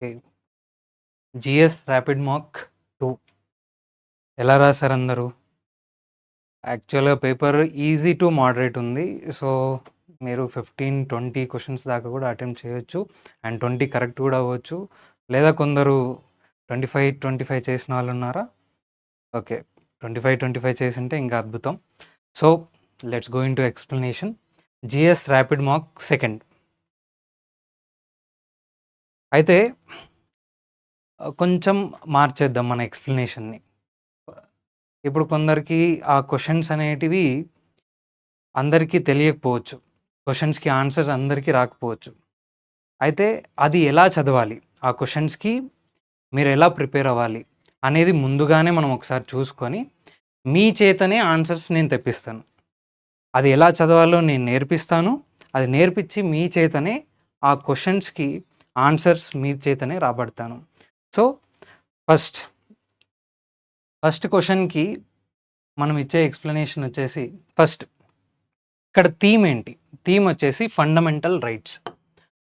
Okay. GS rapid మాక్ 2 ఎలా రాశారు అందరూ? యాక్చువల్‌గా పేపర్ ఈజీ టు మోడరేట్ ఉంది. సో, మీరు 15, 20 క్వెషన్స్ దాకా కూడా అటెంప్ట్ చేయొచ్చు. అండ్ 20 కరెక్ట్ కూడా అవ్వచ్చు. లేదా కొందరు 25, 25 చేసిన వాళ్ళున్నారా? ఓకే. 25, 25 చేసుంటే ఇంకా అద్భుతం. So, let's go into explanation. GS rapid mock second. అయితే కొంచెం మార్చేద్దాం మన ఎక్స్‌ప్లనేషన్‌ని. ఇప్పుడు కొందరికి ఆ క్వెషన్స్ అనేటివి అందరికీ తెలియకపోవచ్చు. క్వెషన్స్‌కి ఆన్సర్స్ అందరికీ రాకపోవచ్చు. అయితే అది ఎలా చదవాలి? ఆ క్వెషన్స్‌కి మీరెలా ప్రిపేర్ అవ్వాలి? అనేది ముందుగానే మనం ఒకసారి చూసుకొని, మీ చేతనే ఆన్సర్స్ నేను తెప్పిస్తాను. అది ఎలా చదవాలో నేను నేర్పిస్తాను. అది నేర్పించి మీ చేతనే ఆ క్వెషన్స్‌కి ఆన్సర్స్ మీ చేతనే రాబడతాను. సో, ఫస్ట్ క్వెషన్‌కి మనం ఇచ్చే ఎక్స్‌ప్లనేషన్ వచ్చేసి ఫస్ట్ ఇక్కడ థీమ్ ఏంటి? థీమ్ వచ్చేసి ఫండమెంటల్ రైట్స్.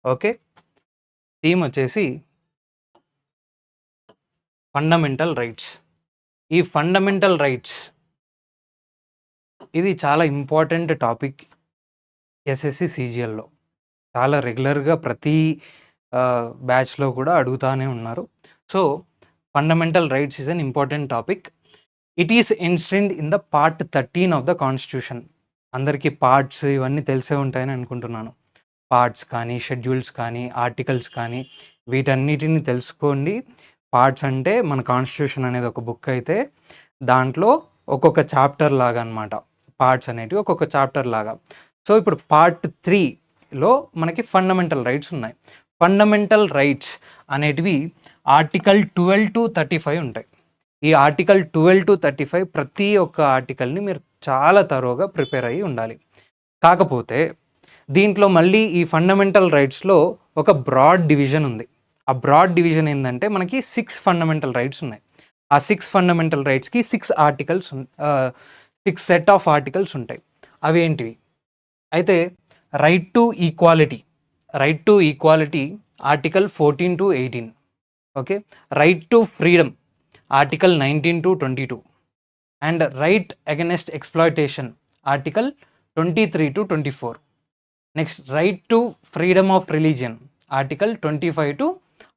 ఓకే. థీమ్ వచ్చేసి ఫండమెంటల్ రైట్స్. ఈ ఫండమెంటల్ రైట్స్ ఇది చాలా ఇంపార్టెంట్ టాపిక్ ఎస్ఎస్సి సీజీఎల్‌లో. చాలా రెగ్యులర్‌గా ప్రతి బ్యాచ్‌లో కూడా అడుగుతానే ఉన్నారు. So, fundamental rights is an important topic. It is enshrined in the part 13 of the constitution. అందరికీ పార్ట్స్ ఇవన్నీ తెలిసే ఉంటాయని అనుకుంటున్నాను. పార్ట్స్ కానీ, షెడ్యూల్స్ కానీ, ఆర్టికల్స్ కానీ వీటన్నిటిని తెలుసుకోండి. పార్ట్స్ అంటే మన కాన్స్టిట్యూషన్ అనేది ఒక బుక్ అయితే దాంట్లో ఒక్కొక్క చాప్టర్ లాగా అనమాట. పార్ట్స్ అనేటివి ఒక్కొక్క చాప్టర్ లాగా. సో, ఇప్పుడు పార్ట్ 3లో మనకి ఫండమెంటల్ రైట్స్ ఉన్నాయి. ఫండమెంటల్ రైట్స్ అనేటివి ఆర్టికల్ 12-35 ఉంటాయి. ఈ ఆర్టికల్ 12-35 ప్రతి ఒక్క ఆర్టికల్‌ని మీరు చాలా తరోగా ప్రిపేర్ అయ్యి ఉండాలి. కాకపోతే దీంట్లో మళ్ళీ ఈ ఫండమెంటల్ రైట్స్‌లో ఒక బ్రాడ్ డివిజన్ ఉంది. ఆ బ్రాడ్ డివిజన్ ఏందంటే మనకి 6 ఫండమెంటల్ రైట్స్ ఉన్నాయి. ఆ 6 ఫండమెంటల్ రైట్స్‌కి 6 సెట్ ఆఫ్ ఆర్టికల్స్ ఉంటాయి. అవేంటివి? అయితే right to equality article 14-18. Okay. Right to freedom article 19-22 and right against exploitation article 23-24. Next right to freedom of religion article 25 to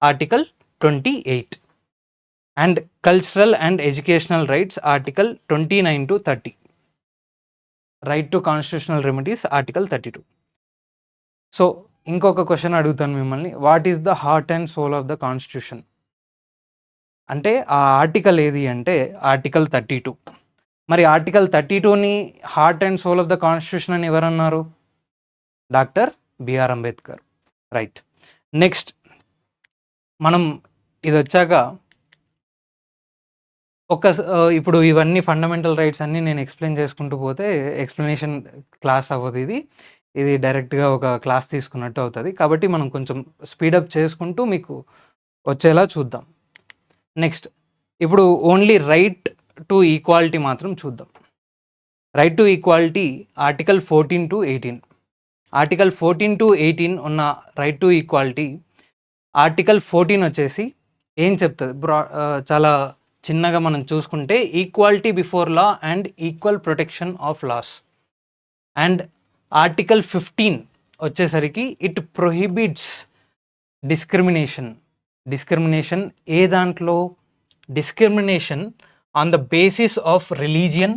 article 28 and cultural and educational rights article 29-30. Right to constitutional remedies article 32. So, ఇంకొక question అడుగుతాను మిమ్మల్ని. What is the heart and soul of the constitution? అంటే ఆ article ఏది అంటే article 32. మరి article 32ని heart and soul of the constitution అని ఎవరన్నారు? Doctor BR Ambedkar. Right. Next మనం ఇదొచ్చాక ఇప్పుడు ఇవన్నీ ఫండమెంటల్ రైట్స్ అన్నీ నేను ఎక్స్‌ప్లెయిన్ చేసుకుంటూ పోతే ఎక్స్‌ప్లనేషన్ క్లాస్ అవ్వదు ఇది. ఇది డైరెక్ట్‌గా ఒక క్లాస్ తీసుకున్నట్టు అవుతది. కాబట్టి మనం కొంచెం స్పీడప్ చేసుకుంటూ మీకు వచ్చేలా చూద్దాం. నెక్స్ట్ ఇప్పుడు ఓన్లీ రైట్ టు ఈక్వాలిటీ మాత్రం చూద్దాం. Right to equality article 14-18. Article 14-18 ఉన్న రైట్ టు ఈక్వాలిటీ ఆర్టికల్ 14 వచ్చేసి ఏం చెప్తది? చాలా చిన్నగా మనం చూసుకుంటే equality before law and equal protection of laws. And article 15 వచ్చేసరికి ఇట్ ప్రొహిబిట్స్ డిస్క్రిమినేషన్ ఏ దాంట్లో? Discrimination on the basis of religion,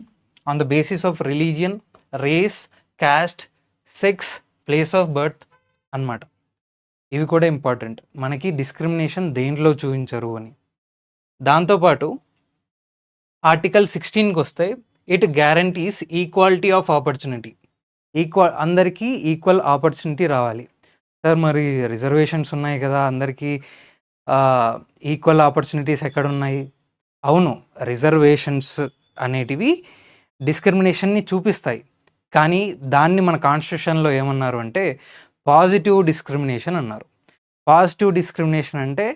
race, caste, sex, place of birth అన్నమాట. ఇవి కూడా ఇంపార్టెంట్. మనకి డిస్క్రిమినేషన్ దేంట్లో చూయించరు అని. దాంతోపాటు ఆర్టికల్ 16కి వస్తే it guarantees equality of opportunity. అందరికీ ఈక్వల్ ఆపర్చునిటీ రావాలి. సార్ మరి రిజర్వేషన్స్ ఉన్నాయి కదా! అందరికీ ఈక్వల్ ఆపర్చునిటీస్ ఎక్కడున్నాయి? అవును. రిజర్వేషన్స్ అనేటివి డిస్క్రిమినేషన్‌ని చూపిస్తాయి. కానీ దాన్ని మన కాన్స్టిట్యూషన్‌లో ఏమన్నారు అంటే పాజిటివ్ డిస్క్రిమినేషన్ అన్నారు. పాజిటివ్ డిస్క్రిమినేషన్ అంటే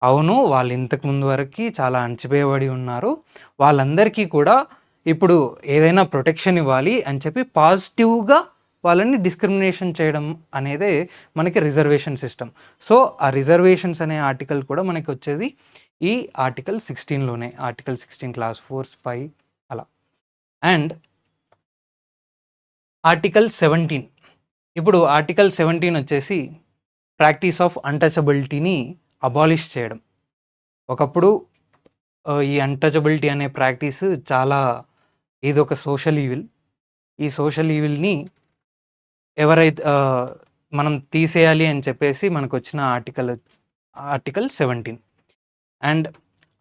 అవును, వాళ్ళు ఇంతకు ముందు వరకి చాలా అణచివేయబడి ఉన్నారు. వాళ్ళందరికీ కూడా ఇప్పుడు ఏదైనా ప్రొటెక్షన్ ఇవ్వాలి అని చెప్పి పాజిటివ్‌గా వాళ్ళని డిస్క్రిమినేషన్ చేయడం అనేదే మనకి రిజర్వేషన్ సిస్టమ్. సో, ఆ రిజర్వేషన్స్ అనే ఆర్టికల్ కూడా మనకి వచ్చేది ఈ ఆర్టికల్ 16లోనే. ఆర్టికల్ 16 క్లాస్ 4, 5 అలా. And article 17. ఇప్పుడు ఆర్టికల్ 17 వచ్చేసి ప్రాక్టీస్ ఆఫ్ అన్‌టచబిలిటీని అబాలిష్ చేయడం. ఒకప్పుడు ఈ అన్‌టచబిలిటీ అనే ప్రాక్టీస్ చాలా ఇదొక సోషల్ ఈవిల్. ఈ సోషల్ ఈవిల్‌ని ఎవరైతే మనం తీసేయాలి అని చెప్పేసి మనకొచ్చిన article 17. And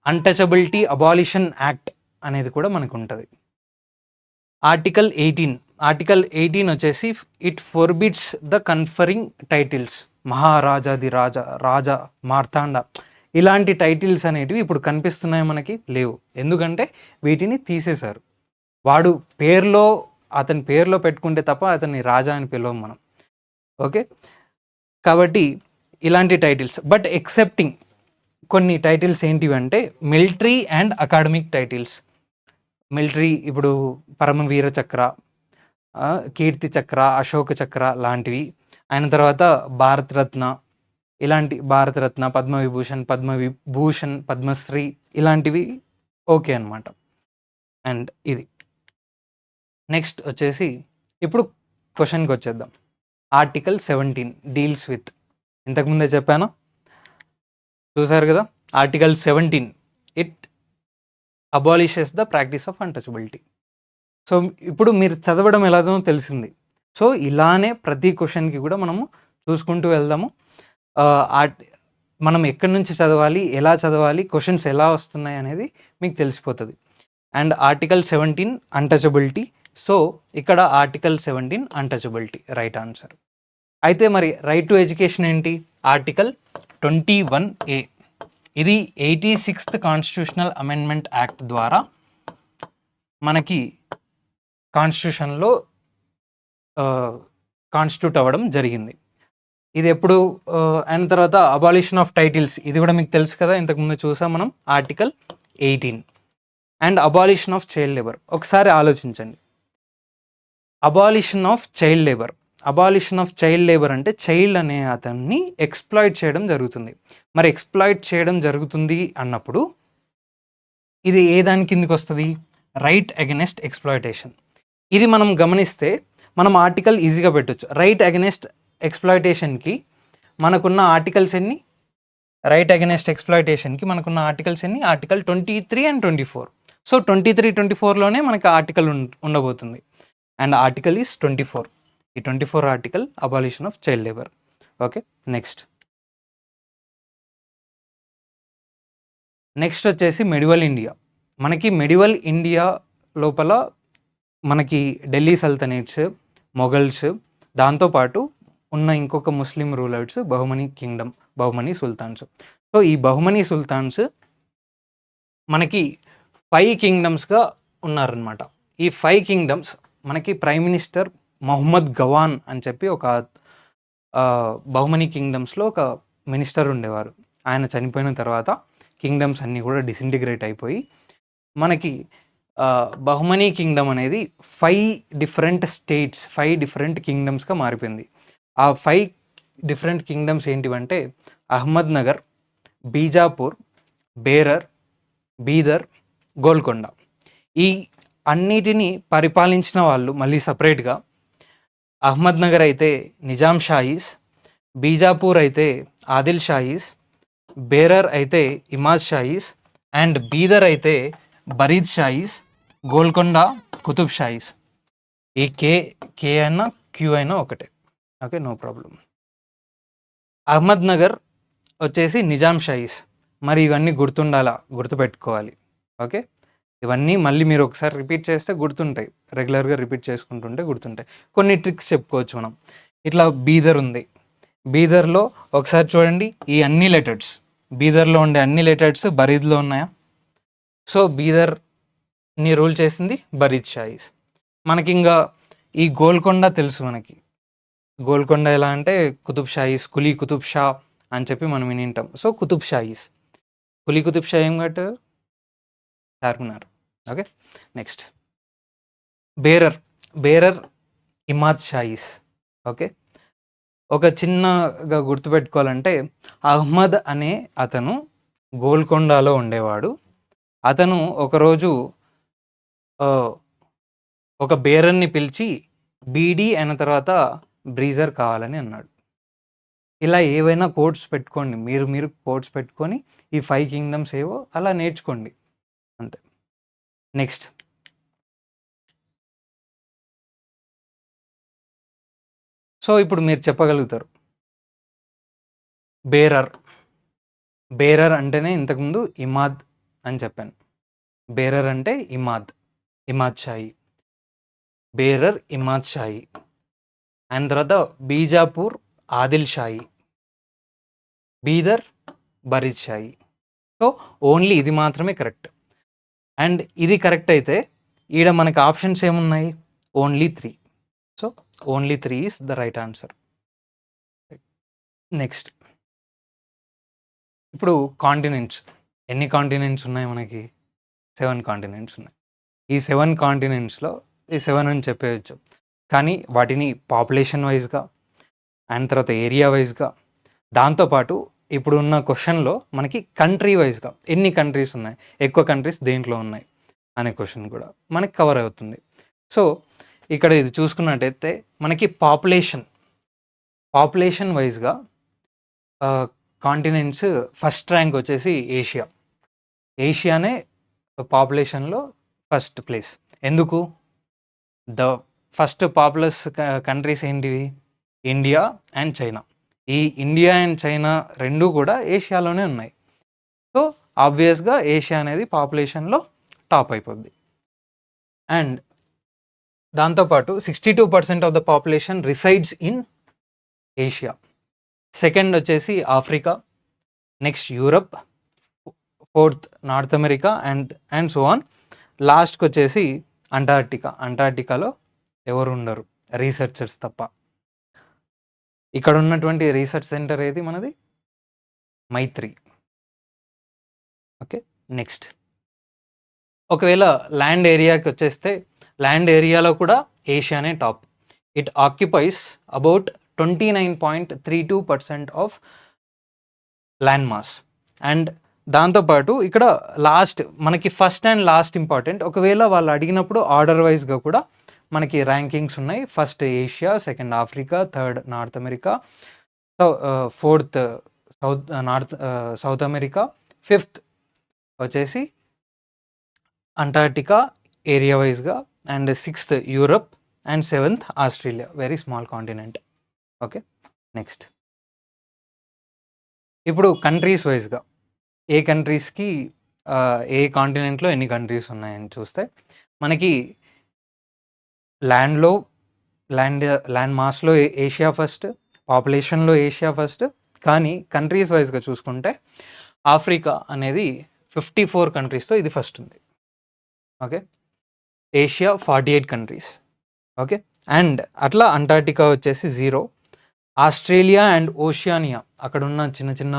untouchability abolition act అనేది కూడా మనకుంటది. ఆర్టికల్ 18. ఆర్టికల్ 18 వచ్చేసి ఇట్ ఫోర్‌బిడ్స్ ద కన్ఫరింగ్ టైటిల్స్. మహారాజాది రాజా, రాజా, మార్తాండ ఇలాంటి టైటిల్స్ అనేటివి ఇప్పుడు కనిపిస్తున్నాయా మనకి? లేవు. ఎందుకంటే వీటిని తీసేశారు. వాడు అతని పేరులో పెట్టుకుంటే తప్ప అతన్ని రాజా అని పిలవం మనం. ఓకే. కాబట్టి ఇలాంటి టైటిల్స్. బట్ ఎక్సెప్టింగ్ కొన్ని titles ఏంటివంటే military and academic titles. Military ఇప్పుడు పరమవీర చక్ర, కీర్తి చక్ర, అశోక చక్ర లాంటివి. అయిన తర్వాత భారతరత్న, పద్మవిభూషణ్, పద్మశ్రీ ఇలాంటివి ఓకే అనమాట. అండ్ ఇది నెక్స్ట్ వచ్చేసి ఇప్పుడు క్వశ్చన్కి వచ్చేద్దాం. ఆర్టికల్ 17 డీల్స్ విత్, ఇంతకుముందే చెప్పాను, చూసారు కదా. Article 17 it అబాలిషెస్ the practice of untouchability. So, ఇప్పుడు మీరు చదవడం ఎలాగో తెలిసింది. సో, ఇలానే ప్రతి క్వశ్చన్‌కి కూడా మనము చూసుకుంటూ వెళ్దాము. మనం ఎక్కడి నుంచి చదవాలి, ఎలా చదవాలి, క్వశ్చన్స్ ఎలా వస్తున్నాయి అనేది మీకు తెలిసిపోతుంది. And article 17 untouchability. సో, ఇక్కడ ఆర్టికల్ 17 అన్‌టచబిలిటీ రైట్ ఆన్సర్. అయితే మరి రైట్ టు ఎడ్యుకేషన్ ఏంటి? Article 21A. ఇది 86th కాన్స్టిట్యూషనల్ అమెండ్మెంట్ యాక్ట్ ద్వారా మనకి కాన్స్టిట్యూషన్లో కాన్స్టిట్యూట్ అవ్వడం జరిగింది. ఇది ఎప్పుడు అయిన తర్వాత అబాలిషన్ ఆఫ్ టైటిల్స్, ఇది కూడా మీకు తెలుసు కదా, ఇంతకుముందు చూసాం మనం, article 18. And abolition of child labour. ఒకసారి ఆలోచించండి. అబాలిషన్ ఆఫ్ చైల్డ్ లేబర్ అంటే చైల్డ్ అనే అతన్ని ఎక్స్‌ప్లాయిట్ చేయడం జరుగుతుంది. మరి ఎక్స్‌ప్లాయిట్ చేయడం జరుగుతుంది అన్నప్పుడు ఇది ఏ దాని కిందకి వస్తుంది? Right against exploitation. ఇది మనం గమనిస్తే మనం ఆర్టికల్ ఈజీగా పెట్టొచ్చు. రైట్ అగైనెస్ట్ ఎక్స్‌ప్లాయిటేషన్‌కి మనకున్న ఆర్టికల్స్ ఎన్ని? రైట్ అగైనెస్ట్ ఎక్స్‌ప్లాయిటేషన్‌కి మనకున్న ఆర్టికల్స్ ఎన్ని? Article 23 and 24. సో, 23, 24లోనే మనకి ఆర్టికల్ ఉండబోతుంది. And article is 24. ఈ 24 article abolition of child labour. Okay. Next వచ్చేసి మెడివల్ ఇండియా. మనకి మెడివల్ ఇండియా లోపల మనకి ఢిల్లీ సల్తనేట్స్, మొఘల్స్, దాంతోపాటు ఉన్న ఇంకొక ముస్లిం రూలర్స్ బహుమనీ సుల్తాన్స్. సో, ఈ బహుమనీ సుల్తాన్స్ మనకి 5 కింగ్డమ్స్‌గా ఉన్నారనమాట. ఈ 5 కింగ్డమ్స్ మనకి ప్రైమ్ మినిస్టర్ మొహమ్మద్ గవాన్ అని చెప్పి ఒక బహుమనీ కింగ్డమ్స్‌లో ఒక మినిస్టర్ ఉండేవారు. ఆయన చనిపోయిన తర్వాత కింగ్డమ్స్ అన్నీ కూడా డిసింటిగ్రేట్ అయిపోయి మనకి బహుమనీ కింగ్డమ్ అనేది 5 డిఫరెంట్ స్టేట్స్, 5 డిఫరెంట్ కింగ్డమ్స్‌గా మారిపోయింది. ఆ 5 డిఫరెంట్ కింగ్డమ్స్ ఏంటివంటే అహ్మద్‌నగర్, బీజాపూర్, బేరర్, బీదర్, గోల్కొండ. ఈ అన్నిటిని పరిపాలించిన వాళ్ళు మళ్ళీ సపరేట్‌గా అహ్మద్‌నగర్ అయితే నిజాం షాయీస్, బీజాపూర్ అయితే ఆదిల్ షాయీస్, బేరర్ అయితే ఇమాజ్ షాయీస్ అండ్ బీదర్ అయితే బరీద్ షాయీస్, గోల్కొండ కుతుబ్ షాయీస్. ఈ కే అయినా క్యూ అయినా ఒకటే. Okay, no problem. అహ్మద్‌నగర్ వచ్చేసి నిజాం షాయీస్. మరి ఇవన్నీ గుర్తుపెట్టుకోవాలి. ఓకే, ఇవన్నీ మళ్ళీ మీరు ఒకసారి రిపీట్ చేస్తే గుర్తుంటాయి. రెగ్యులర్గా రిపీట్ చేసుకుంటుంటే గుర్తుంటాయి. కొన్ని ట్రిక్స్ చెప్పుకోవచ్చు మనం. ఇట్లా బీదర్ ఉంది. బీదర్లో ఒకసారి చూడండి, ఈ అన్ని లెటర్స్, బీదర్లో ఉండే అన్ని లెటర్స్ బరీద్లో ఉన్నాయా? సో, బీదర్ని రూల్ చేసింది బరీద్ షాయీస్. మనకి ఇంకా ఈ గోల్కొండ తెలుసు మనకి. గోల్కొండ ఎలా అంటే కుతుబ్ షాయీస్, కులీ కుతుబ్ షా అని చెప్పి మనం వినింటాం. సో, కుతుబ్ షాయీస్. కులీ కుతుబ్ షా ఏం కట్టారు? Charminar. Okay, next bearer. Imad షాయిస్. Okay. ఒక చిన్నగా గుర్తుపెట్టుకోవాలంటే అహ్మద్ అనే అతను గోల్కొండలో ఉండేవాడు. అతను ఒకరోజు ఒక బేరర్‌ని పిలిచి బీడీ అయిన తర్వాత బ్రీజర్ కావాలని అన్నాడు. ఇలా ఏవైనా కోట్స్ పెట్టుకోండి. మీరు కోట్స్ పెట్టుకొని ఈ 5 కింగ్డమ్స్ ఏవో అలా నేర్చుకోండి. అంతే. నెక్స్ట్. సో, ఇప్పుడు మీరు చెప్పగలుగుతారు. బేరర్. బేరర్ అంటేనే ఇంతకుముందు ఇమాద్ అని చెప్పాను. బేరర్ అంటే ఇమాద్. ఇమాద్ షాయి. బేరర్ ఇమాద్ షాయి. అండ్ తర్వాత బీజాపూర్ ఆదిల్ షాయి. బీదర్ బరీద్ షాయి. సో, ఓన్లీ ఇది మాత్రమే కరెక్ట్. అండ్ ఇది కరెక్ట్ అయితే ఈడ మనకి ఆప్షన్స్ ఏమున్నాయి? Only 3. So, only 3 is the right answer. Next. ఇప్పుడు కాంటినెంట్స్. ఎన్ని కాంటినెంట్స్ ఉన్నాయి మనకి? 7 కాంటినెంట్స్ ఉన్నాయి. ఈ 7 కాంటినెంట్స్‌లో ఈ 7 అని చెప్పేయొచ్చు. కానీ వాటిని పాపులేషన్ వైస్‌గా అండ్ తర్వాత ఏరియా వైస్‌గా దాంతో పాటు ఇప్పుడున్న క్వెషన్‌లో మనకి కంట్రీ వైస్‌గా ఎన్ని కంట్రీస్ ఉన్నాయి? ఎక్కువ కంట్రీస్ దేంట్లో ఉన్నాయి? అనే క్వెషన్ కూడా మనకి కవర్ అవుతుంది. సో, ఇక్కడ ఇది చూసుకున్నట్టయితే మనకి పాపులేషన్ వైస్‌గా కాంటినెంట్స్ ఫస్ట్ ర్యాంక్ వచ్చేసి ఏషియా. ఏషియానే పాపులేషన్‌లో ఫస్ట్ ప్లేస్. ఎందుకు? ద ఫస్ట్ పాపులస్ కంట్రీస్ ఏంటివి? India and China. ఈ ఇండియా అండ్ చైనా 2 కూడా ఏషియాలోనే ఉన్నాయి. సో, ఆబ్వియస్‌గా ఏషియా అనేది పాపులేషన్‌లో టాప్ అయిపోద్ది. అండ్ దాంతో పాటు 62% of the population resides in Asia. Second వచ్చేసి Africa, next Europe, fourth North America and so on. లాస్ట్‌కి వచ్చేసి అంటార్క్టికా. అంటార్క్టికాలో ఎవరు ఉండరు రీసెర్చర్స్ తప్ప. ఇక్కడ ఉన్నటువంటి రీసెర్చ్ సెంటర్ ఏది మనది? మైత్రి. ఓకే. నెక్స్ట్. ఒకవేళ ల్యాండ్ ఏరియాకి వచ్చేస్తే ల్యాండ్ ఏరియాలో కూడా ఏషియానే top. It occupies about 29.32% of land mass. And దాంతోపాటు ఇక్కడ లాస్ట్ మనకి ఫస్ట్ అండ్ లాస్ట్ ఇంపార్టెంట్. ఒకవేళ వాళ్ళు అడిగినప్పుడు ఆర్డర్ వైజ్‌గా కూడా మనకి ర్యాంకింగ్స్ ఉన్నాయి. First Asia, second Africa, third north America, fourth south America, fifth వచ్చేసి అంటార్క్టికా ఏరియా వైజ్‌గా and sixth Europe and seventh Australia. Very small continent. Okay. Next. ఇప్పుడు కంట్రీస్ వైజ్‌గా ఏ కంట్రీస్‌కి ఏ కాంటినెంట్‌లో ఎన్ని కంట్రీస్ ఉన్నాయని చూస్తే మనకి ల్యాండ్ మాస్‌లో ఏషియా ఫస్ట్, పాపులేషన్‌లో ఏషియా ఫస్ట్. కానీ కంట్రీస్ వైజ్‌గా చూసుకుంటే ఆఫ్రికా అనేది 54 కంట్రీస్‌తో ఇది ఫస్ట్ ఉంది. Okay. Asia 48 countries. Okay. And అట్లా అంటార్క్టికా వచ్చేసి 0. ఆస్ట్రేలియా అండ్ ఓషియానియా అక్కడున్న చిన్న చిన్న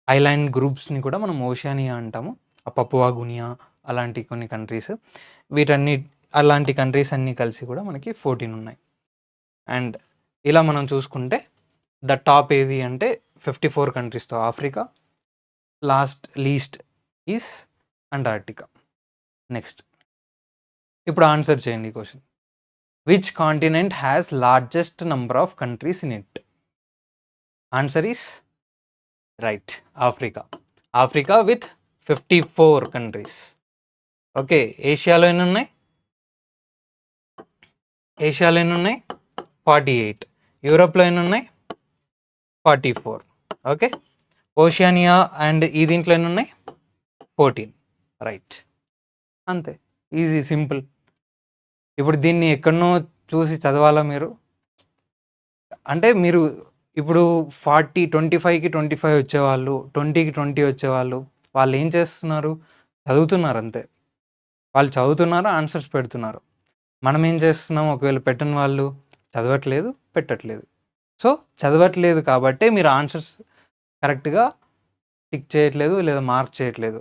ఐలాండ్ గ్రూప్స్‌ని కూడా మనం ఓషియానియా అంటాము. పపువా గునియా అలాంటి కొన్ని కంట్రీస్. అలాంటి కంట్రీస్ అన్నీ కలిసి కూడా మనకి 14 ఉన్నాయి. అండ్ ఇలా మనం చూసుకుంటే ద టాప్ ఏది అంటే 54 కంట్రీస్‌తో Africa. Least is Antarctica. Next. ఇప్పుడు ఆన్సర్ చేయండి ఈ question. Which continent has largest number of countries in it? Answer is right, Africa. Africa with 54 countries. Okay. ఏషియాలో ఎన్ని ఉన్నాయి? 48. యూరోప్‌లో ఎన్ని ఉన్నాయి? 44. ఓకే. ఓషియానియా అండ్ ఈ దీంట్లో ఎన్ని ఉన్నాయి? 14. రైట్. అంతే. Easy, simple. ఇప్పుడు దీన్ని ఎక్కడనో చూసి చదవాలా మీరు? అంటే మీరు ఇప్పుడు 25కి 25 వచ్చేవాళ్ళు, 20కి 20 వచ్చేవాళ్ళు, వాళ్ళు ఏం చేస్తున్నారు? చదువుతున్నారు అంతే. వాళ్ళు చదువుతున్నారు, ఆన్సర్స్ పెడుతున్నారు. మనం ఏం చేస్తున్నాం? ఒకవేళ పెట్టని వాళ్ళు చదవట్లేదు, పెట్టట్లేదు. సో, చదవట్లేదు కాబట్టే మీరు ఆన్సర్స్ కరెక్ట్‌గా టిక్ చేయట్లేదు లేదా మార్క్ చేయట్లేదు.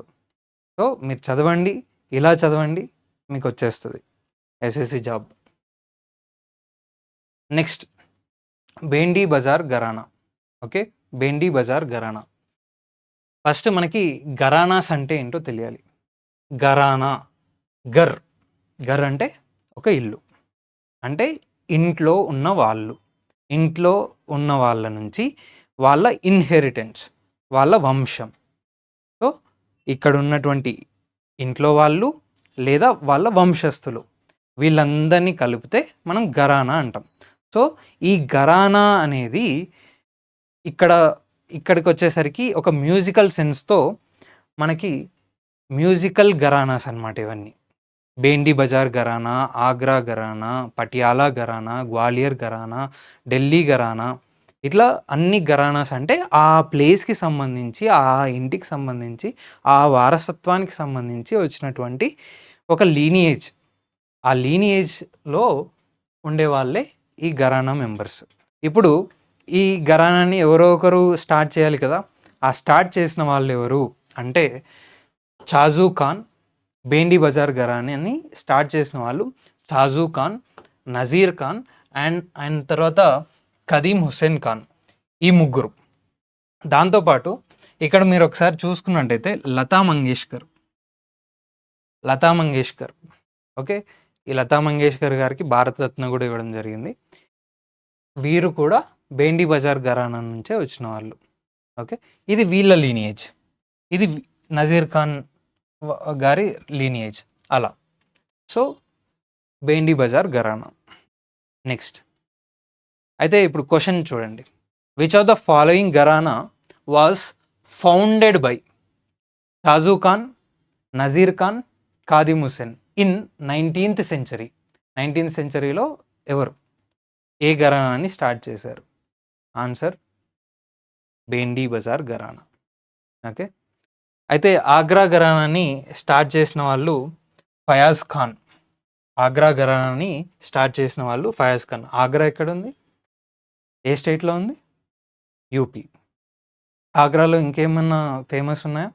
సో, మీరు చదవండి, ఇలా చదవండి, మీకొచ్చేస్తది SSC job. Next బేండీ Bazaar gharana. Okay, బేండీ Bazaar ఘరానా. ఫస్ట్ మనకి ఘరానాస్ అంటే ఏంటో తెలియాలి. ఘరానా, ఘర్, ఘర్ అంటే ఒక ఇల్లు, అంటే ఇంట్లో ఉన్న వాళ్ళు, ఇంట్లో ఉన్న వాళ్ళ నుంచి వాళ్ళ ఇన్హెరిటెన్స్, వాళ్ళ వంశం. సో ఇక్కడ ఉన్నటువంటి ఇంట్లో వాళ్ళు లేదా వాళ్ళ వంశస్థులు, వీళ్ళందరినీ కలిపితే మనం ఘరానా అంటాం. సో ఈ ఘరానా అనేది ఇక్కడికి వచ్చేసరికి ఒక మ్యూజికల్ సెన్స్తో మనకి మ్యూజికల్ ఘరానాస్ అన్నమాట ఇవన్నీ. బేండీ బజార్ ఘరానా, ఆగ్రా ఘరానా, పటియాలా ఘరానా, గ్వాలియర్ ఘరానా, ఢిల్లీ ఘరానా, ఇట్లా అన్ని ఘరానాస్ అంటే ఆ ప్లేస్కి సంబంధించి, ఆ ఇంటికి సంబంధించి, ఆ వారసత్వానికి సంబంధించి వచ్చినటువంటి ఒక లీనియేజ్. ఆ లీనియేజ్లో ఉండేవాళ్ళే ఈ ఘరానా మెంబర్స్. ఇప్పుడు ఈ ఘరానాని ఎవరో ఒకరు స్టార్ట్ చేయాలి కదా. ఆ స్టార్ట్ చేసిన వాళ్ళు ఎవరు అంటే షాజూ ఖాన్. బేండీ బజార్ ఘరానాని స్టార్ట్ చేసిన వాళ్ళు షాజూ ఖాన్, నజీర్ ఖాన్ అండ్ తర్వాత కదీం హుస్సేన్ ఖాన్, ఈ ముగ్గురు. దాంతోపాటు ఇక్కడ మీరు ఒకసారి చూసుకున్నట్టయితే లతా మంగేష్కర్. ఓకే, ఈ లతా మంగేష్కర్ గారికి భారతరత్న కూడా ఇవ్వడం జరిగింది. వీరు కూడా బేండీ బజార్ ఘరానా నుంచే వచ్చిన వాళ్ళు. ఓకే, ఇది వీళ్ళ లీనియేజ్. ఇది నజీర్ ఖాన్ గారి లీనియేజ్ అలా. సో బేండీ బజార్ ఘరానా. నెక్స్ట్ అయితే ఇప్పుడు క్వశ్చన్ చూడండి. Which of the following gharana was founded by Shahju Khan, Nazir Khan, Khadim Hussain in 19th century? 19th centuryలో ఎవరు ఏ ఘరానాని స్టార్ట్ చేశారు? ఆన్సర్ బేండీ బజార్ ఘరానా. ఓకే, అయితే ఆగ్రా ఘరానాని స్టార్ట్ చేసిన వాళ్ళు ఫయాజ్ ఖాన్. ఆగ్రా ఘరానాని స్టార్ట్ చేసిన వాళ్ళు ఫయాజ్ ఖాన్. ఆగ్రా ఎక్కడ ఉంది? ఏ స్టేట్లో ఉంది? యూపీ. ఆగ్రాలో ఇంకేమన్నా ఫేమస్ ఉన్నాయా?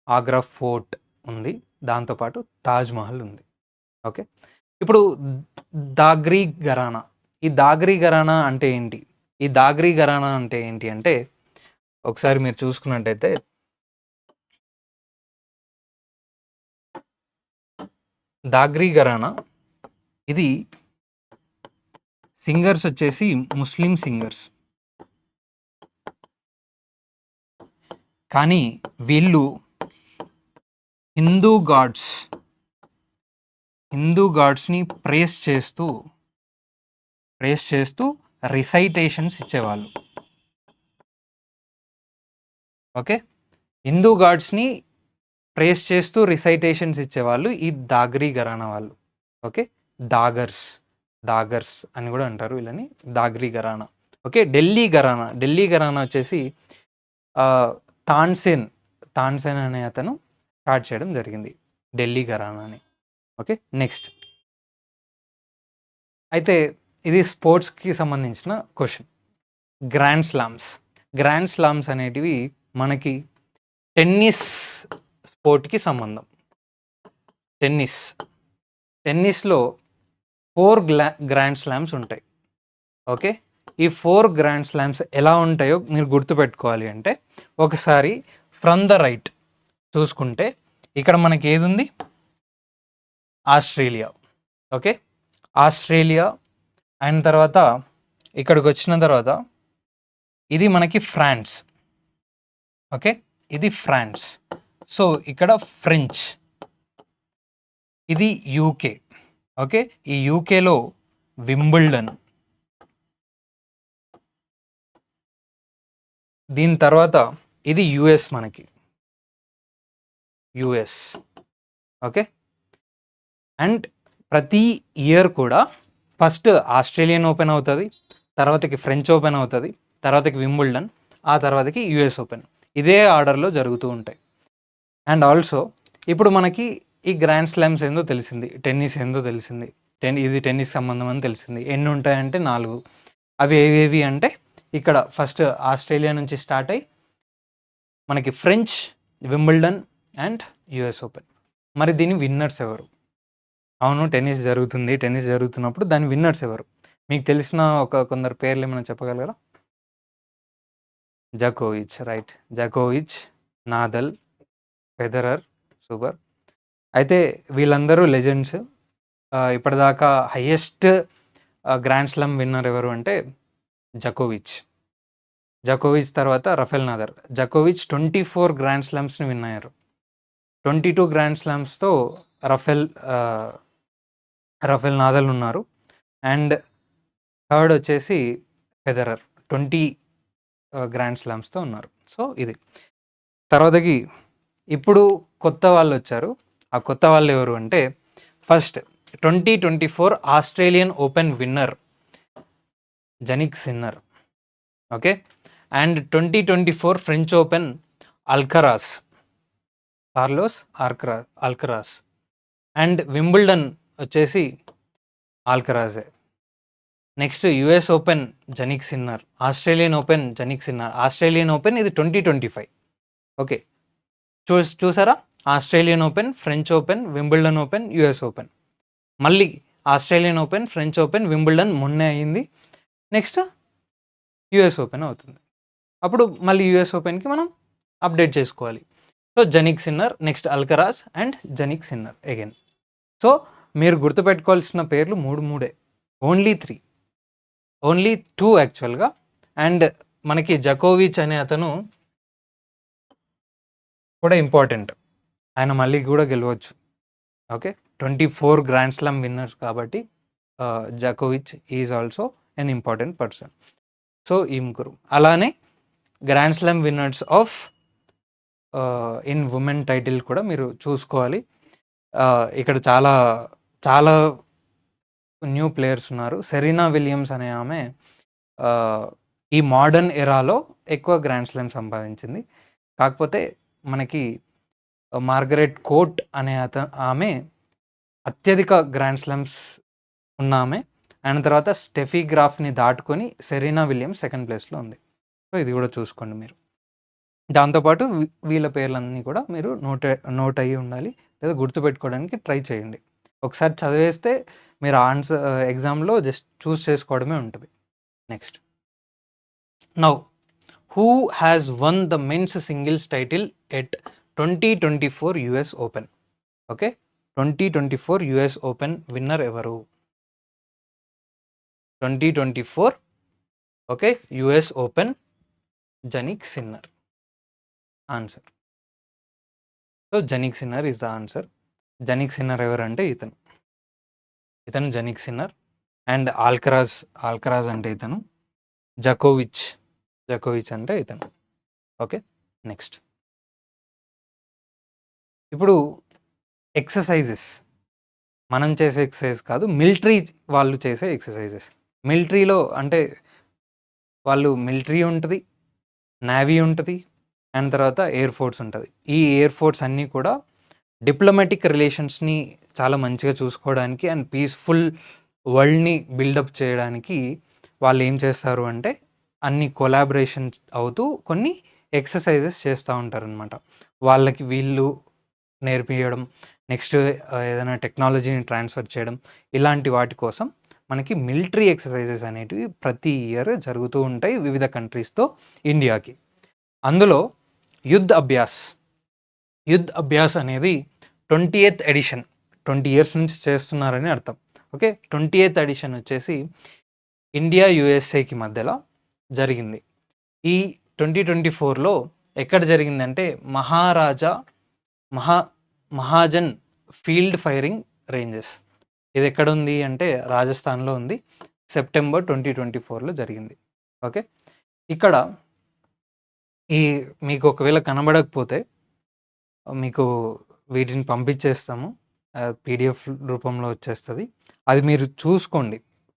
ఆగ్రా ఫోర్ట్ ఉంది, దాంతోపాటు తాజ్మహల్ ఉంది. ఓకే, ఇప్పుడు దాగ్రీ ఘరానా. ఈ దాగ్రీ ఘరానా అంటే ఏంటి? ఈ దాగ్రీ ఘరానా అంటే ఏంటి అంటే ఒకసారి మీరు చూసుకున్నట్టయితే దాగ్రీ ఘరానా ఇది సింగర్స్ వచ్చేసి ముస్లిం సింగర్స్, కానీ వీళ్ళు హిందూ గాడ్స్ని ప్రేస్ చేస్తూ రిసైటేషన్స్ ఇచ్చేవాళ్ళు. ఓకే, హిందూ గాడ్స్ని ప్రేస్ చేస్తూ రిసైటేషన్స్ ఇచ్చేవాళ్ళు ఈ దాగ్రీ ఘరానా వాళ్ళు. ఓకే, దాగర్స్ అని కూడా అంటారు వీళ్ళని, దాగ్రీ ఘరానా. ఓకే, ఢిల్లీ ఘరానా వచ్చేసి తాన్సేన్ అనే అతను స్టార్ట్ చేయడం జరిగింది ఢిల్లీ ఘరానాని. ఓకే, నెక్స్ట్ అయితే ఇది స్పోర్ట్స్కి సంబంధించిన క్వశ్చన్. గ్రాండ్ స్లామ్స్ అనేటివి మనకి టెన్నిస్ స్పోర్ట్కి సంబంధం. టెన్నిస్లో 4 గ్రాండ్ స్లామ్స్ ఉంటాయి. ఓకే, ఈ 4 గ్రాండ్ స్లామ్స్ ఎలా ఉంటాయో మీరు గుర్తుపెట్టుకోవాలి అంటే ఒకసారి ఫ్రమ్ ద రైట్ చూసుకుంటే ఇక్కడ మనకి ఏది ఉంది? ఆస్ట్రేలియా. ఓకే, ఆస్ట్రేలియా అయిన తర్వాత ఇక్కడికి వచ్చిన తర్వాత ఇది మనకి ఫ్రాన్స్. ఓకే, ఇది ఫ్రాన్స్. సో ఇక్కడ ఫ్రెంచ్. ఇది యూకే. ఓకే, ఈ యూకేలో వింబుల్డన్. దీని తర్వాత ఇది యుఎస్, మనకి యుఎస్. ఓకే, అండ్ ప్రతి ఇయర్ కూడా ఫస్ట్ ఆస్ట్రేలియన్ ఓపెన్ అవుతుంది, తర్వాతకి ఫ్రెంచ్ ఓపెన్ అవుతుంది, తర్వాతకి వింబుల్డన్, ఆ తర్వాతకి యుఎస్ ఓపెన్. ఇదే ఆర్డర్లో జరుగుతూ ఉంటాయి. అండ్ ఆల్సో ఇప్పుడు మనకి ఈ గ్రాండ్ స్లామ్స్ ఏందో తెలిసింది, టెన్నిస్ ఏందో తెలిసింది, ఇది టెన్నిస్ సంబంధం అని తెలిసింది. ఎన్ని ఉంటాయంటే 4. అవి ఏవేవి అంటే ఇక్కడ ఫస్ట్ ఆస్ట్రేలియా నుంచి స్టార్ట్ అయ్యి మనకి French, Wimbledon and US open. మరి దీని విన్నర్స్ ఎవరు? అవును, టెన్నిస్ జరుగుతున్నప్పుడు దాని విన్నర్స్ ఎవరు? మీకు తెలిసిన కొందరు పేర్లు ఏమైనా చెప్పగలరా? జకోవిచ్, రైట్. జకోవిచ్, నాదల్, ఫెదరర్, సూపర్. అయితే వీళ్ళందరూ లెజెండ్స్. ఇప్పటిదాకా హైయెస్ట్ గ్రాండ్ స్లామ్ విన్నర్ ఎవరు అంటే జకోవిచ్. జకోవిచ్ తర్వాత రఫెల్ నాదల్. జకోవిచ్ 24 గ్రాండ్ స్లామ్స్‌ని విన్ అయ్యారు. 22 గ్రాండ్ స్లామ్స్‌తో రఫెల్ నాదల్ ఉన్నారు. అండ్ థర్డ్ వచ్చేసి ఫెదరర్ 20 గ్రాండ్ స్లామ్స్‌తో ఉన్నారు. సో ఇది. తర్వాతకి ఇప్పుడు కొత్త వాళ్ళొచ్చారు. ఆ కొత్త వాళ్ళు ఎవరు అంటే first 2024 Australian Open winner Jannik Sinner. Okay. And 2024 French Open Alcaraz, Carlos Alcaraz. And Wimbledon వచ్చేసి ఆల్కరాజే. Next US open Jannik Sinner, Australian Open Jannik Sinner. Australian Open ఇది 2025. ఓకే. చూసారా? Australian Open, French Open, Wimbledon Open, US Open. మళ్ళీ Australian Open, French Open, Wimbledon మొన్నే అయింది. Next US open అవుతుంది. అప్పుడు మళ్ళీ యుఎస్ ఓపెన్కి మనం అప్డేట్ చేసుకోవాలి. So Jannik sinner, next Alcaraz and జనిక్ sinner again. So మీరు గుర్తుపెట్టుకోవాల్సిన పేర్లు 3 ఓన్లీ 3, ఓన్లీ 2 యాక్చువల్గా. అండ్ మనకి జకోవిచ్ అనే అతను కూడా ఇంపార్టెంట్. ఆయన మళ్ళీ కూడా గెలవచ్చు. ఓకే. 24 గ్రాండ్ స్లామ్ విన్నర్ కాబట్టి జకోవిచ్ is also an important person. So ఈ ముగ్గురు. అలానే grand slam winners of in women title కూడా మీరు చూసుకోవాలి. ఇక్కడ చాలా చాలా న్యూ ప్లేయర్స్ ఉన్నారు. సెరీనా విలియమ్స్ అనే ఆమె ఈ మోడర్న్ ఎరాలో ఎక్కువ గ్రాండ్ స్లామ్ సంపాదించింది. కాకపోతే మనకి మార్గరెట్ కోర్ట్ అనే ఆమె అత్యధిక గ్రాండ్ స్లామ్స్ ఉన్న ఆమె. ఆయన తర్వాత స్టెఫీ గ్రాఫ్ని దాటుకొని సెరీనా విలియమ్స్ సెకండ్ ప్లేస్లో ఉంది. సో ఇది కూడా చూసుకోండి మీరు. దాంతోపాటు వీళ్ళ పేర్లన్నీ కూడా మీరు నోట్ అయ్యి ఉండాలి, లేదా గుర్తుపెట్టుకోవడానికి ట్రై చేయండి. ఒకసారి చదివేస్తే మీరు ఆన్సర్ ఎగ్జామ్లో జస్ట్ చూస్ చేసుకోవడమే ఉంటుంది. Next, now who has won the men's singles title at 2024 US open? Okay. 2024 US open winner ఎవరు? 2024 okay US open Jannik Sinner answer. So Jannik Sinner is the answer. Jannik Sinner ఎవరంటే ఇతను జనిక్ sinner. And ఆల్కరాజ్ అంటే ఇతను. జకోవిచ్ అంటే ఇతను. Okay. Next, ఇప్పుడు exercises మనం చేసే ఎక్సర్సైజ్ కాదు, మిలిటరీ వాళ్ళు చేసే ఎక్సర్సైజెస్. మిలిటరీలో అంటే వాళ్ళు మిలిటరీ ఉంటుంది, నేవీ ఉంటుంది, అండ్ తర్వాత ఎయిర్ ఫోర్స్ ఉంటుంది. ఈ ఎయిర్ ఫోర్స్ అన్నీ కూడా డిప్లొమాటిక్ రిలేషన్స్ని చాలా మంచిగా చూసుకోవడానికి అండ్ పీస్ఫుల్ వరల్డ్ని బిల్డప్ చేయడానికి వాళ్ళు ఏం చేస్తారు అంటే అన్ని కొలాబరేషన్ అవుతూ కొన్ని ఎక్సర్సైజెస్ చేస్తూ ఉంటారనమాట. వాళ్ళకి వీళ్ళు నేర్పించడం, నెక్స్ట్ ఏదైనా టెక్నాలజీని ట్రాన్స్ఫర్ చేయడం, ఇలాంటి వాటి కోసం మనకి మిలిటరీ ఎక్సర్సైజెస్ అనేటివి ప్రతి ఇయర్ జరుగుతూ ఉంటాయి వివిధ కంట్రీస్తో ఇండియాకి. అందులో యుద్ధ్ అభ్యాస్ అనేది 20th ఎడిషన్, 20 ఇయర్స్ నుంచి చేస్తున్నారని అర్థం. ఓకే. 20th ఎడిషన్ వచ్చేసి ఇండియా యుఎస్ఏకి మధ్యలో జరిగింది. ఈ 2024లో ఎక్కడ జరిగిందంటే మహాజన్ ఫీల్డ్ ఫైరింగ్ రేంజెస్. ఇది ఎక్కడ ఉంది అంటే రాజస్థాన్లో ఉంది. సెప్టెంబర్ 2024లో జరిగింది. ఓకే. ఇక్కడ మీకు ఒకవేళ కనబడకపోతే మీకు వీటిని పంపించేస్తాము, పీడిఎఫ్ రూపంలో వచ్చేస్తుంది. అది మీరు చూసుకోండి,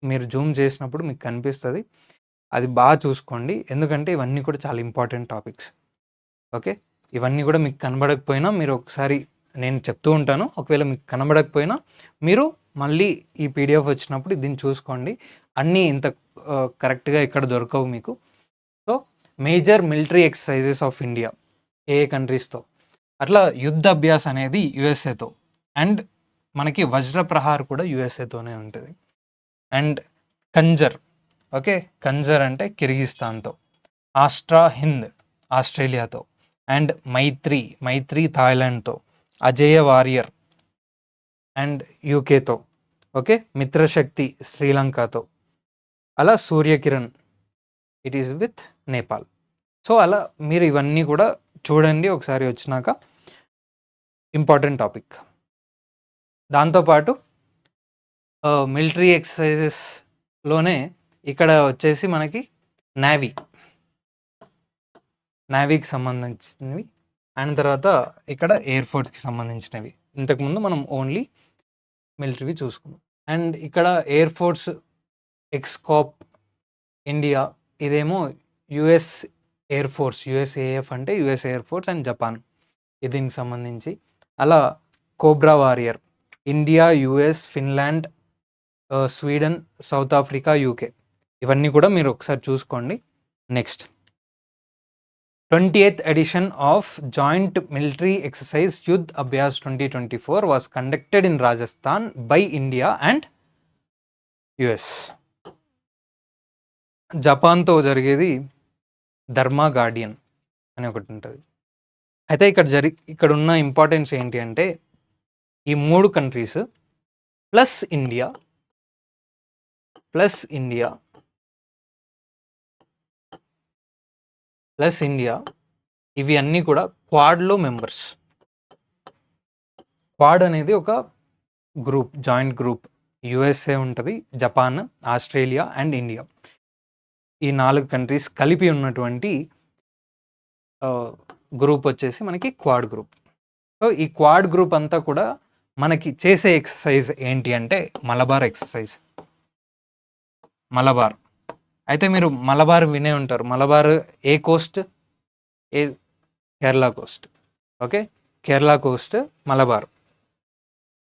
మీరు జూమ్ చేసినప్పుడు మీకు కనిపిస్తుంది. అది బాగా చూసుకోండి, ఎందుకంటే ఇవన్నీ కూడా చాలా ఇంపార్టెంట్ టాపిక్స్. ఓకే. ఇవన్నీ కూడా మీకు కనబడకపోయినా మీరు ఒకసారి నేను చెప్తూ ఉంటాను, ఒకవేళ మీకు కనబడకపోయినా మీరు మళ్ళీ ఈ పీడిఎఫ్ వచ్చినప్పుడు దీన్ని చూసుకోండి. అన్నీ ఇంత కరెక్ట్గా ఇక్కడ దొరకవు మీకు. So major military exercises of India ఏ కంట్రీస్తో, అట్లా యుద్ధ అభ్యాస్ అనేది యుఎస్ఏతో, అండ్ మనకి వజ్ర ప్రహార్ కూడా యుఎస్ఏతోనే ఉంటుంది. అండ్ కంజర్, ఓకే, కంజర్ అంటే కిర్గిస్తాన్తో, ఆస్ట్రా హింద్ ఆస్ట్రేలియాతో, అండ్ మైత్రి థాయిలాండ్తో, అజేయ వారియర్ అండ్ యూకేతో, ఓకే, మిత్రశక్తి శ్రీలంకతో, అలా Suryakiran it is with Nepal. So అలా మీరు ఇవన్నీ కూడా చూడండి ఒకసారి వచ్చినాక, ఇంపార్టెంట్ టాపిక్. దాంతోపాటు మిలిటరీ ఎక్సర్సైజెస్లోనే ఇక్కడ వచ్చేసి మనకి నేవీకి సంబంధించినవి, అండ్ తర్వాత ఇక్కడ ఎయిర్ ఫోర్స్కి సంబంధించినవి. ఇంతకుముందు మనం ఓన్లీ మిలిటరీవి చూసుకున్నాం. అండ్ ఇక్కడ ఎయిర్ ఫోర్స్ ఎక్స్కాప్ ఇండియా, ఇదేమో యుఎస్ ఎయిర్ ఫోర్స్, యుఎస్ఏఎఫ్ అంటే US air force and Japan, దీనికి సంబంధించి. అలా Cobra Warrior India, US, Finland, Sweden, South Africa, UK, ఇవన్నీ కూడా మీరు ఒకసారి చూసుకోండి. Next 28th edition of Joint Military Exercise Yudh Abhyas 2024 was conducted in Rajasthan by India and US. జపాన్తో జరిగేది ధర్మా Guardian అని ఒకటి ఉంటుంది. అయితే ఇక్కడ ఉన్న ఇంపార్టెన్స్ ఏంటి అంటే, ఈ 3 కంట్రీస్ ప్లస్ ఇండియా ఇవి అన్నీ కూడా క్వాడ్లో మెంబర్స్. క్వాడ్ అనేది ఒక గ్రూప్, జాయింట్ గ్రూప్. యుఎస్ఏ ఉంటుంది, జపాన్, ఆస్ట్రేలియా అండ్ ఇండియా, ఈ 4 కంట్రీస్ కలిపి ఉన్నటువంటి గ్రూప్ వచ్చేసి మనకి క్వాడ్ గ్రూప్. సో ఈ క్వాడ్ గ్రూప్ అంతా కూడా మనకి చేసే ఎక్సర్సైజ్ ఏంటి అంటే మలబార్ ఎక్సర్సైజ్. మలబార్ అయితే మీరు మలబార్ వినే ఉంటారు. మలబార్ ఏ coast? Kerala coast. Okay, Kerala coast Malabar.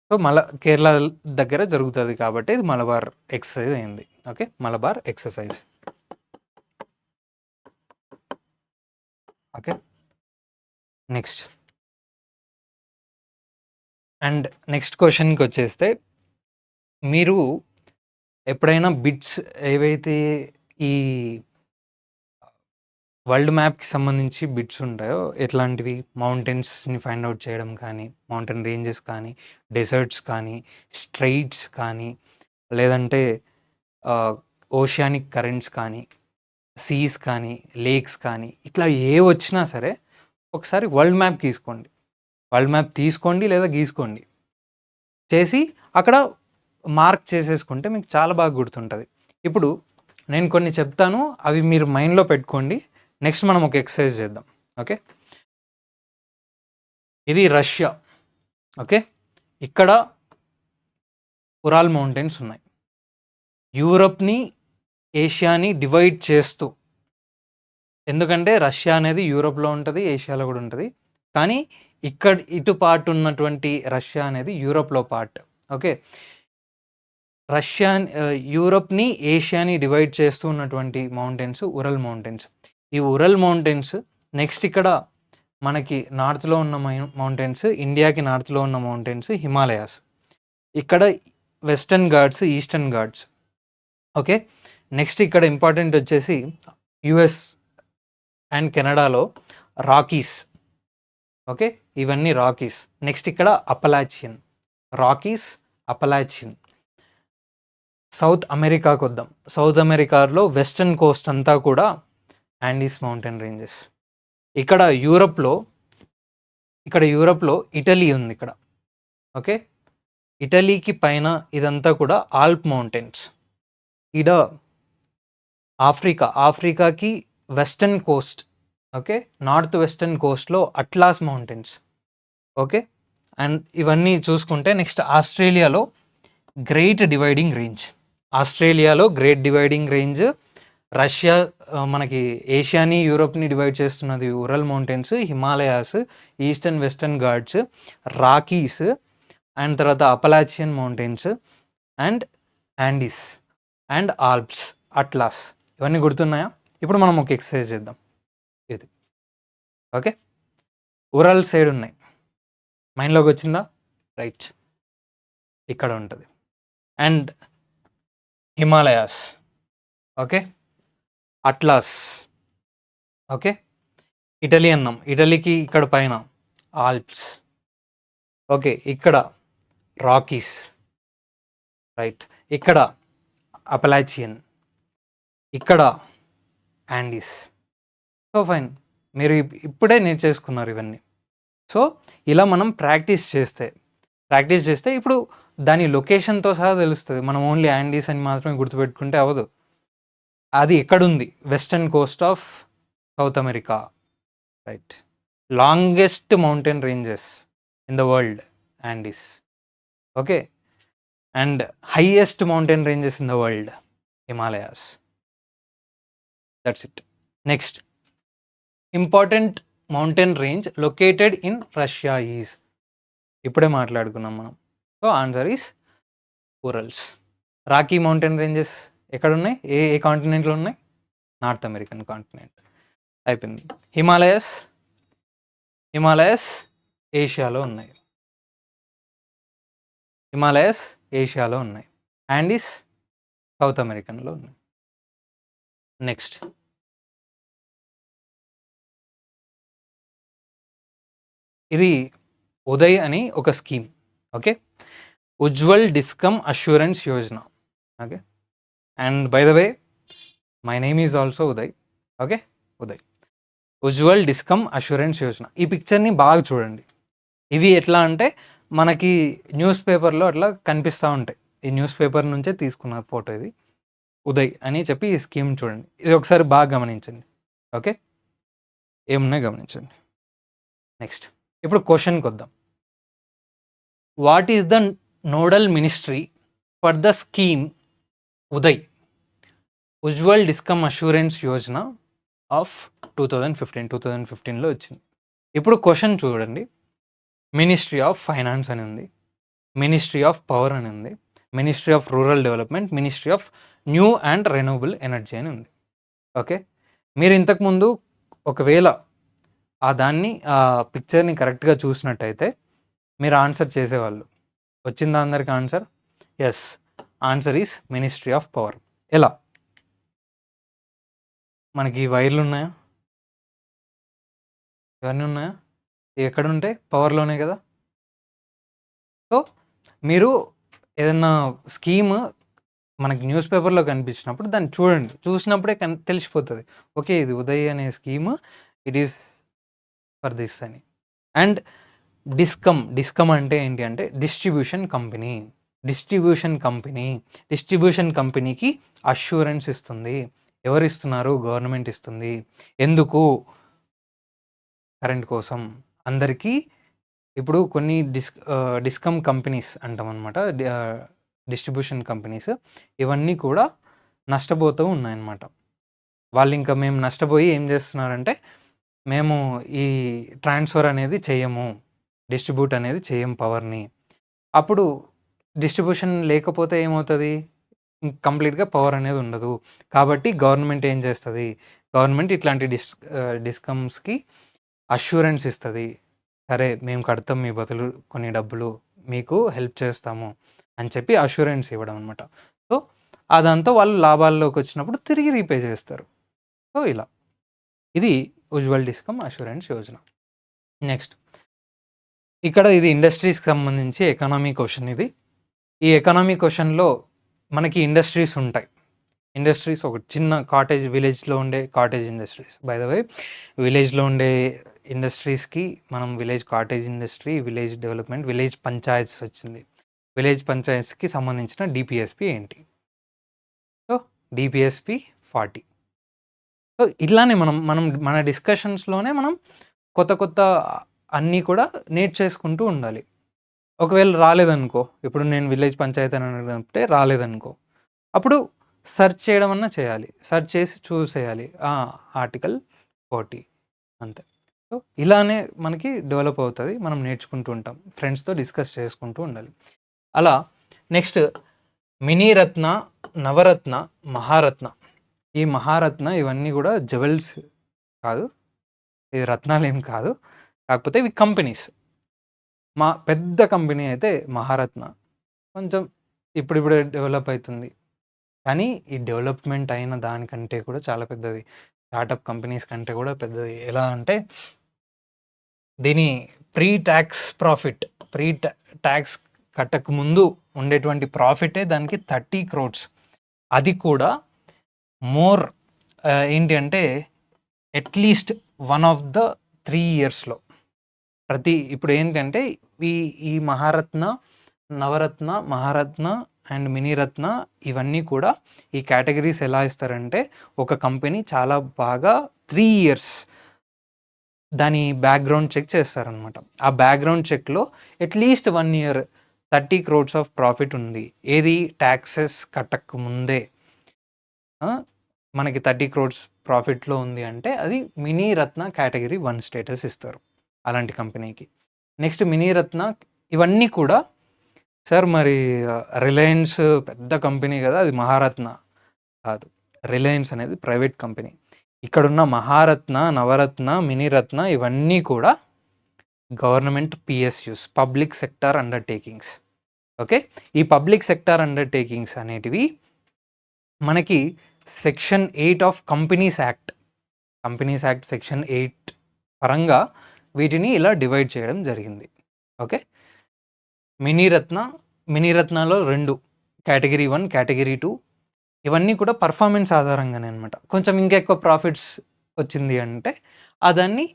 So Kerala దగ్గర జరుగుతుంది కాబట్టి ఇది మలబార్ ఎక్సర్సైజ్ అయింది. Okay, Malabar exercise. Okay, next క్వశ్చన్కి వచ్చేస్తే, మీరు ఎప్పుడైనా బిట్స్ ఏవైతే ఈ వరల్డ్ మ్యాప్కి సంబంధించి బిట్స్ ఉంటాయో, ఎట్లాంటివి మౌంటైన్స్ని ఫైండ్ అవుట్ చేయడం కానీ, మౌంటైన్ రేంజెస్ కానీ, డెజర్ట్స్ కానీ, స్ట్రైట్స్ కానీ, లేదంటే ఓషియానిక్ కరెంట్స్ కానీ, సీస్ కానీ, లేక్స్ కానీ, ఇట్లా ఏ వచ్చినా సరే ఒకసారి వరల్డ్ మ్యాప్ తీసుకోండి లేదా గీసుకోండి, చేసి అక్కడ మార్క్ చేసేసుకుంటే మీకు చాలా బాగా గుర్తుంటుంది. ఇప్పుడు నేను కొన్ని చెప్తాను, అవి మీరు మైండ్లో పెట్టుకోండి. నెక్స్ట్ మనం ఒక ఎక్సర్సైజ్ చేద్దాం. ఓకే, ఇది రష్యా. ఓకే, ఇక్కడ ఉరాల్ మౌంటైన్స్ ఉన్నాయి. యూరప్ని, ఏషియాని డివైడ్ చేస్తూ, ఎందుకంటే రష్యా అనేది యూరోప్లో ఉంటుంది, ఏషియాలో కూడా ఉంటుంది, కానీ ఇటు పార్ట్ ఉన్నటువంటి రష్యా అనేది యూరోప్లో పార్ట్. ఓకే, యూరోప్ని, ఏషియాని డివైడ్ చేస్తూ ఉన్నటువంటి మౌంటైన్స్ ఉరల్ మౌంటైన్స్. ఈ ఉరల్ మౌంటైన్స్ నెక్స్ట్ ఇక్కడ మనకి నార్త్లో ఉన్న మౌంటైన్స్, ఇండియాకి నార్త్లో ఉన్న మౌంటైన్స్ హిమాలయాస్, ఇక్కడ western Ghats, eastern Ghats. Okay, next ఇక్కడ ఇంపార్టెంట్ వచ్చేసి యుఎస్ అండ్ కెనడాలో రాకీస్. ఓకే, ఇవన్నీ రాకీస్. నెక్స్ట్ ఇక్కడ అపలాచియన్, సౌత్ అమెరికాకు వద్దాం. సౌత్ అమెరికాలో వెస్టర్న్ కోస్ట్ అంతా కూడా యాండీస్ మౌంటైన్ రేంజెస్. ఇక్కడ యూరప్లో ఇటలీ ఉంది ఇక్కడ. ఓకే, ఇటలీకి పైన ఇదంతా కూడా ఆల్ప్ మౌంటైన్స్. ఇడ ఆఫ్రికాకి western coast. Okay, north western కోస్ట్లో అట్లాస్ మౌంటైన్స్. ఓకే, అండ్ ఇవన్నీ చూసుకుంటే నెక్స్ట్ ఆస్ట్రేలియాలో గ్రేట్ డివైడింగ్ రేంజ్. రష్యా మనకి ఏషియాని, యూరోప్ని డివైడ్ చేస్తున్నది Ural mountains, Himalayas, eastern western Ghats, Rockies, and తర్వాత Appalachian mountains, and Andes, and Alps, Atlas. ఇవన్నీ గుర్తున్నాయా? ఇప్పుడు మనం ఒక ఎక్సర్సైజ్ చేద్దాం. ఇది ఓకే, ఉరల్ సైడ్ ఉన్నాయి, మైండ్లోకి వచ్చిందా? రైట్, ఇక్కడ ఉంటుంది. And Himalayas, okay, atlas, okay, Italy అన్నాం, ఇటలీకి ఇక్కడ పైన ఆల్ప్స్, ఓకే, ఇక్కడ రాకీస్, రైట్, ఇక్కడ అపలాచియన్, ఇక్కడ యాండీస్. సో ఫైన్, మీరు ఇప్పుడే నేర్చేసుకున్నారు ఇవన్నీ. సో ఇలా మనం ప్రాక్టీస్ చేస్తే ఇప్పుడు దాని లొకేషన్తో సహా తెలుస్తుంది. మనం ఓన్లీ యాండీస్ అని మాత్రమే గుర్తుపెట్టుకుంటే అవ్వదు. అది ఎక్కడుంది? Western Coast of south America, right. Longest mountain ranges in the world, యాండీస్, okay. And highest mountain ranges in the world, Himalayas. That's it. Next, important mountain range located in Russia is, ఇప్పుడే మాట్లాడుకున్నాం మనం. So answer is Urals. Rocky mountain ranges ఎక్కడున్నాయి? ఏ ఏ కాంటినెంట్లో ఉన్నాయి? North American continent. అయిపోయింది. హిమాలయస్ ఏషియాలో ఉన్నాయి. యాండీస్ south అమెరికన్లో ఉన్నాయి. Next, ఇది ఉదయ్ అని ఒక scheme, okay. Ujjwal discom assurance Yojana, okay. And by the way, my name is also Uday, okay. Uday, Ujwal discom assurance Yojana. ఈ పిక్చర్ని బాగా చూడండి. ఇవి ఎట్లా అంటే మనకి న్యూస్ పేపర్లో అట్లా కనిపిస్తూ ఉంటాయి. ఈ న్యూస్ పేపర్ నుంచే తీసుకున్న ఫోటో ఇది. ఉదయ్ అని చెప్పి ఈ స్కీమ్ చూడండి. ఇది ఒకసారి బాగా గమనించండి, ఓకే. ఏమున్నాయి గమనించండి. నెక్స్ట్, ఇప్పుడు క్వశ్చన్కి వద్దాం. What is the nodal ministry for the scheme Uday, Ujwal discom assurance Yojana of 2015లో వచ్చింది. ఇప్పుడు క్వశ్చన్ చూడండి. మినిస్ట్రీ ఆఫ్ ఫైనాన్స్ అని ఉంది, మినిస్ట్రీ ఆఫ్ పవర్ అని ఉంది, ministry of rural development, ministry of new and renewable energy అని ఉంది, ఓకే. మీరు ఇంతకుముందు ఒకవేళ ఆ పిక్చర్ని కరెక్ట్గా చూసినట్టయితే మీరు ఆన్సర్ చేసేవాళ్ళు. వచ్చిందా అందరికి answer? Yes, answer is ministry of power. ఎలా? మనకి వైర్లు ఉన్నాయా? ఇవన్నీ ఉన్నాయా? ఎక్కడుంటాయి? పవర్లోనే కదా. సో మీరు ఏదన్నా స్కీమ్ మనకి న్యూస్ పేపర్లో కనిపించినప్పుడు దాన్ని చూడండి. చూసినప్పుడే తెలిసిపోతుంది, ఓకే ఇది ఉదయ్ అనే scheme, it is for this అని. అండ్ డిస్కమ్ అంటే ఏంటి అంటే డిస్ట్రిబ్యూషన్ కంపెనీకి అష్యూరెన్స్ ఇస్తుంది. ఎవరు ఇస్తున్నారు? గవర్నమెంట్ ఇస్తుంది. ఎందుకు? కరెంట్ కోసం. అందరికీ ఇప్పుడు కొన్ని డిస్కమ్ కంపెనీస్ అంటాం అనమాట, డిస్ట్రిబ్యూషన్ కంపెనీస్. ఇవన్నీ కూడా నష్టపోతూ ఉన్నాయన్నమాట. వాళ్ళు ఇంకా మేము నష్టపోయి ఏం చేస్తున్నారంటే, మేము ఈ ట్రాన్స్ఫర్ అనేది చేయము, డిస్ట్రిబ్యూట్ అనేది చేయం పవర్ని. అప్పుడు డిస్ట్రిబ్యూషన్ లేకపోతే ఏమవుతుంది? కంప్లీట్గా పవర్ అనేది ఉండదు. కాబట్టి గవర్నమెంట్ ఏం చేస్తుంది? గవర్నమెంట్ ఇట్లాంటి డిస్కమ్స్కి అష్యూరెన్స్ ఇస్తుంది. సరే మేము కడతాం మీ బదులు కొన్ని డబ్బులు, మీకు హెల్ప్ చేస్తాము అని చెప్పి అష్యూరెన్స్ ఇవ్వడం అనమాట. సో అదంతా వాళ్ళు లాభాల్లోకి వచ్చినప్పుడు తిరిగి రీపే చేస్తారు. సో ఇలా, ఇది Ujjwal discom assurance Yojana. Next, ఇక్కడ ఇది ఇండస్ట్రీస్కి సంబంధించి ఎకనామీ క్వశ్చన్. ఇది ఈ ఎకనామీ క్వశ్చన్లో మనకి ఇండస్ట్రీస్ ఉంటాయి. ఇండస్ట్రీస్ ఒక చిన్న విలేజ్లో ఉండే cottage industries. By the way, విలేజ్లో ఉండే ఇండస్ట్రీస్కి మనం village cottage industry, village development, village panchayats వచ్చింది. విలేజ్ పంచాయత్స్కి సంబంధించిన డిపిఎస్పి ఏంటి? So DPSP 40. సో ఇట్లానే మన డిస్కషన్స్లోనే మనం కొత్త అన్నీ కూడా నేర్చేసుకుంటూ ఉండాలి. ఒకవేళ రాలేదనుకో, ఇప్పుడు నేను విలేజ్ పంచాయతీ అని అడిగినప్పుడే రాలేదనుకో, అప్పుడు సెర్చ్ చేయడం అన్నా చేయాలి. సెర్చ్ చేసి చూసేయాలి ఆర్టికల్ 40 అంతే. సో ఇలానే మనకి డెవలప్ అవుతుంది, మనం నేర్చుకుంటూ ఉంటాం, ఫ్రెండ్స్తో డిస్కస్ చేసుకుంటూ ఉండాలి. అలా నెక్స్ట్, మినీరత్న, నవరత్న, మహారత్న. ఈ మహారత్న ఇవన్నీ కూడా జెవెల్స్ కాదు, ఇవి రత్నాలు ఏం కాదు, కాకపోతే ఇవి కంపెనీస్. పెద్ద కంపెనీ అయితే మహారత్న, కొంచెం ఇప్పుడిప్పుడే డెవలప్ అవుతుంది. కానీ ఈ డెవలప్‌మెంట్ అయిన దానికంటే కూడా చాలా పెద్దది. స్టార్టప్ కంపెనీస్ కంటే కూడా పెద్దది. ఎలా అంటే దీని ప్రీ టాక్స్ ప్రాఫిట్ టాక్స్ కట్టక ముందు ఉండేటువంటి ప్రాఫిటే దానికి 30 క్రోర్స్. అది కూడా మోర్ ఏంటి అంటే అట్‌లీస్ట్ వన్ ఆఫ్ ద 3 ఇయర్స్‌లో. ఇప్పుడు ఏంటంటే ఈ ఈ మహారత్న, నవరత్న, మహారత్న అండ్ మినీరత్న ఇవన్నీ కూడా ఈ కేటగిరీస్ ఎలా ఇస్తారంటే ఒక కంపెనీ చాలా బాగా 3 ఇయర్స్ దాని బ్యాక్‌గ్రౌండ్ చెక్ చేస్తారనమాట. ఆ బ్యాక్‌గ్రౌండ్ చెక్‌లో at least 1 year 30 crores of profit ఉంది. ఏది టాక్సెస్ కట్టక ముందే మనకి 30 క్రోర్స్ ప్రాఫిట్‌లో ఉంది అంటే అది మినీ రత్న కేటగిరీ 1 స్టేటస్ ఇస్తారు అలాంటి కంపెనీకి. నెక్స్ట్ మినీ రత్న ఇవన్నీ కూడా సార్ మరి రిలయన్స్ పెద్ద కంపెనీ కదా! అది మహారత్న కాదు. రిలయన్స్ అనేది ప్రైవేట్ కంపెనీ. ఇక్కడున్న మహారత్న, నవరత్న, మినీరత్న ఇవన్నీ కూడా government PSUs, public sector undertakings. Okay. ఈ పబ్లిక్ సెక్టార్ అండర్‌టేకింగ్స్ అనేటివి మనకి section 8 of companies act section 8 పరంగా వీటిని ఇలా డివైడ్ చేయడం జరిగింది. ఓకే. మినీరత్నాలో 2 కేటగిరీ 1, కేటగిరీ 2 ఇవన్నీ కూడా పర్ఫార్మెన్స్ ఆధారంగానే అనమాట. కొంచెం ఇంకా ఎక్కువ ప్రాఫిట్స్ వచ్చింది అంటే దాన్ని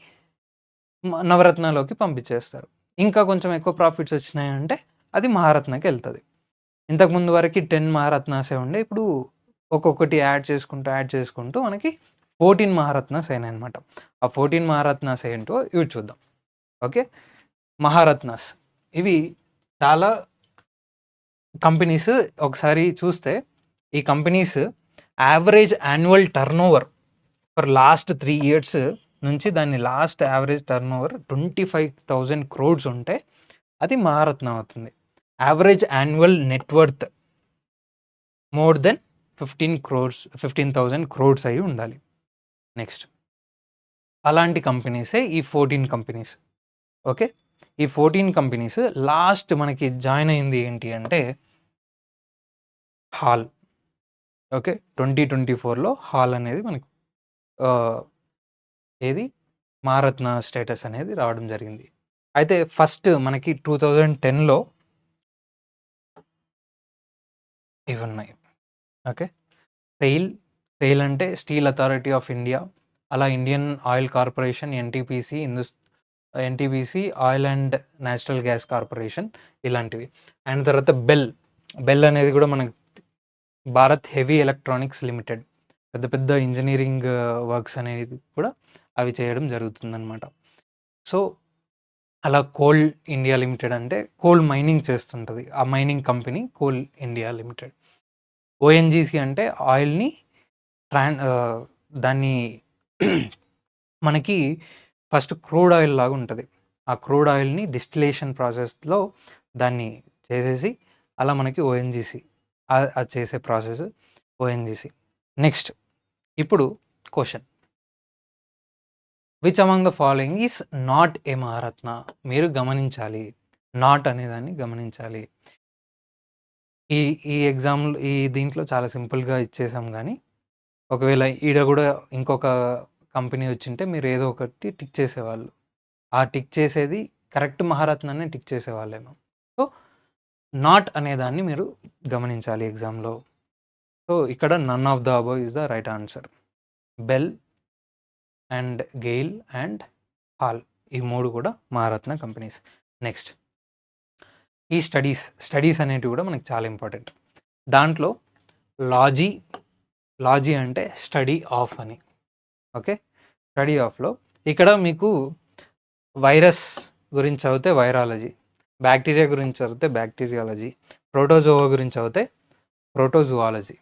నవరత్నాలోకి పంపించేస్తారు. ఇంకా కొంచెం ఎక్కువ ప్రాఫిట్స్ వచ్చినాయంటే అది మహారత్నకి వెళ్తది. ఇంతకుముందు వరకి 10 మహారత్నాసే ఉండే. ఇప్పుడు ఒక్కొక్కటి యాడ్ చేసుకుంటూ మనకి 14 మహారత్నాస్ అయినాయనమాట. ఆ 14 మహారత్నాస్ ఏంటో ఇవి చూద్దాం. ఓకే. మహారత్నాస్ ఇవి చాలా కంపెనీస్ ఒకసారి చూస్తే ఈ companies average annual turnover for last 3 years నుంచి దాని లాస్ట్ యావరేజ్ టర్నోవర్ 25,000 క్రోర్స్ ఉంటే అది మహారత్న అవుతుంది. Average annual net worth more than 15,000 crores అయి ఉండాలి. నెక్స్ట్ అలాంటి కంపెనీసే ఈ 14 కంపెనీస్. ఓకే. ఈ 14 కంపెనీస్ లాస్ట్ మనకి జాయిన్ అయింది ఏంటి అంటే హాల్. ఓకే. 2024లో హాల్ అనేది మనకి ఏది మహారత్న స్టేటస్ అనేది రావడం జరిగింది. అయితే ఫస్ట్ మనకి 2010లో ఇవున్నాయి. ఓకే. సెయిల్ అంటే స్టీల్ అథారిటీ ఆఫ్ ఇండియా, అలా Indian oil corporation, NTPC oil and natural gas corporation ఇలాంటివి. అండ్ తర్వాత బెల్ అనేది కూడా మనకి భారత్ హెవీ ఎలక్ట్రానిక్స్ లిమిటెడ్. పెద్ద పెద్ద ఇంజినీరింగ్ వర్క్స్ అనేది కూడా అవి చేయడం జరుగుతుందనమాట. సో అలా కోల్ ఇండియా లిమిటెడ్ అంటే కోల్ మైనింగ్ చేస్తుంటది. ఆ mining company coal India limited. ONGC అంటే ఆయిల్‌ని దాన్ని మనకి ఫస్ట్ క్రూడ్ ఆయిల్ లాగా ఉంటది. ఆ క్రూడ్ ఆయిల్‌ని డిస్టిలేషన్ ప్రాసెస్‌లో దాన్ని చేసేసి అలా మనకి ఓఎన్‌జీసీ అది చేసే ప్రాసెస్ ఓఎన్‌జీసీ. నెక్స్ట్ ఇప్పుడు question. Which among the following is not a Maharatna? మీరు గమనించాలి. నాట్ అనేదాన్ని గమనించాలి. ఈ ఈ ఎగ్జామ్‌లో దీంట్లో చాలా సింపుల్‌గా ఇచ్చేసాం గానీ, ఒకవేళ ఈడ గూడా ఇంకొక కంపెనీ వచ్చింటే మీరు ఏదో ఒకటి టిక్ చేసేవాళ్ళు. ఆ టిక్ చేసేది కరెక్ట్ మహారత్నాన్నే టిక్ చేసేవాళ్ళేమో. సో, నాట్ అనేదాన్ని మీరు గమనించాలి ఎగ్జామ్‌లో. సో, ఇక్కడ none of the above is the right answer. BEL and GAIL and HAL ఈ 3 కూడా మహారత్న కంపెనీస్. నెక్స్ట్ ఈ స్టడీస్ అనేటివి కూడా మనకి చాలా ఇంపార్టెంట్. దాంట్లో లాజీ అంటే స్టడీ ఆఫ్ అని. ఓకే. స్టడీ ఆఫ్‌లో ఇక్కడ మీకు వైరస్ గురించి చదివితే వైరాలజీ, బ్యాక్టీరియా గురించి చదివితే బ్యాక్టీరియాలజీ, ప్రోటోజోవా గురించి చదివితే ప్రోటోజువాలజీ.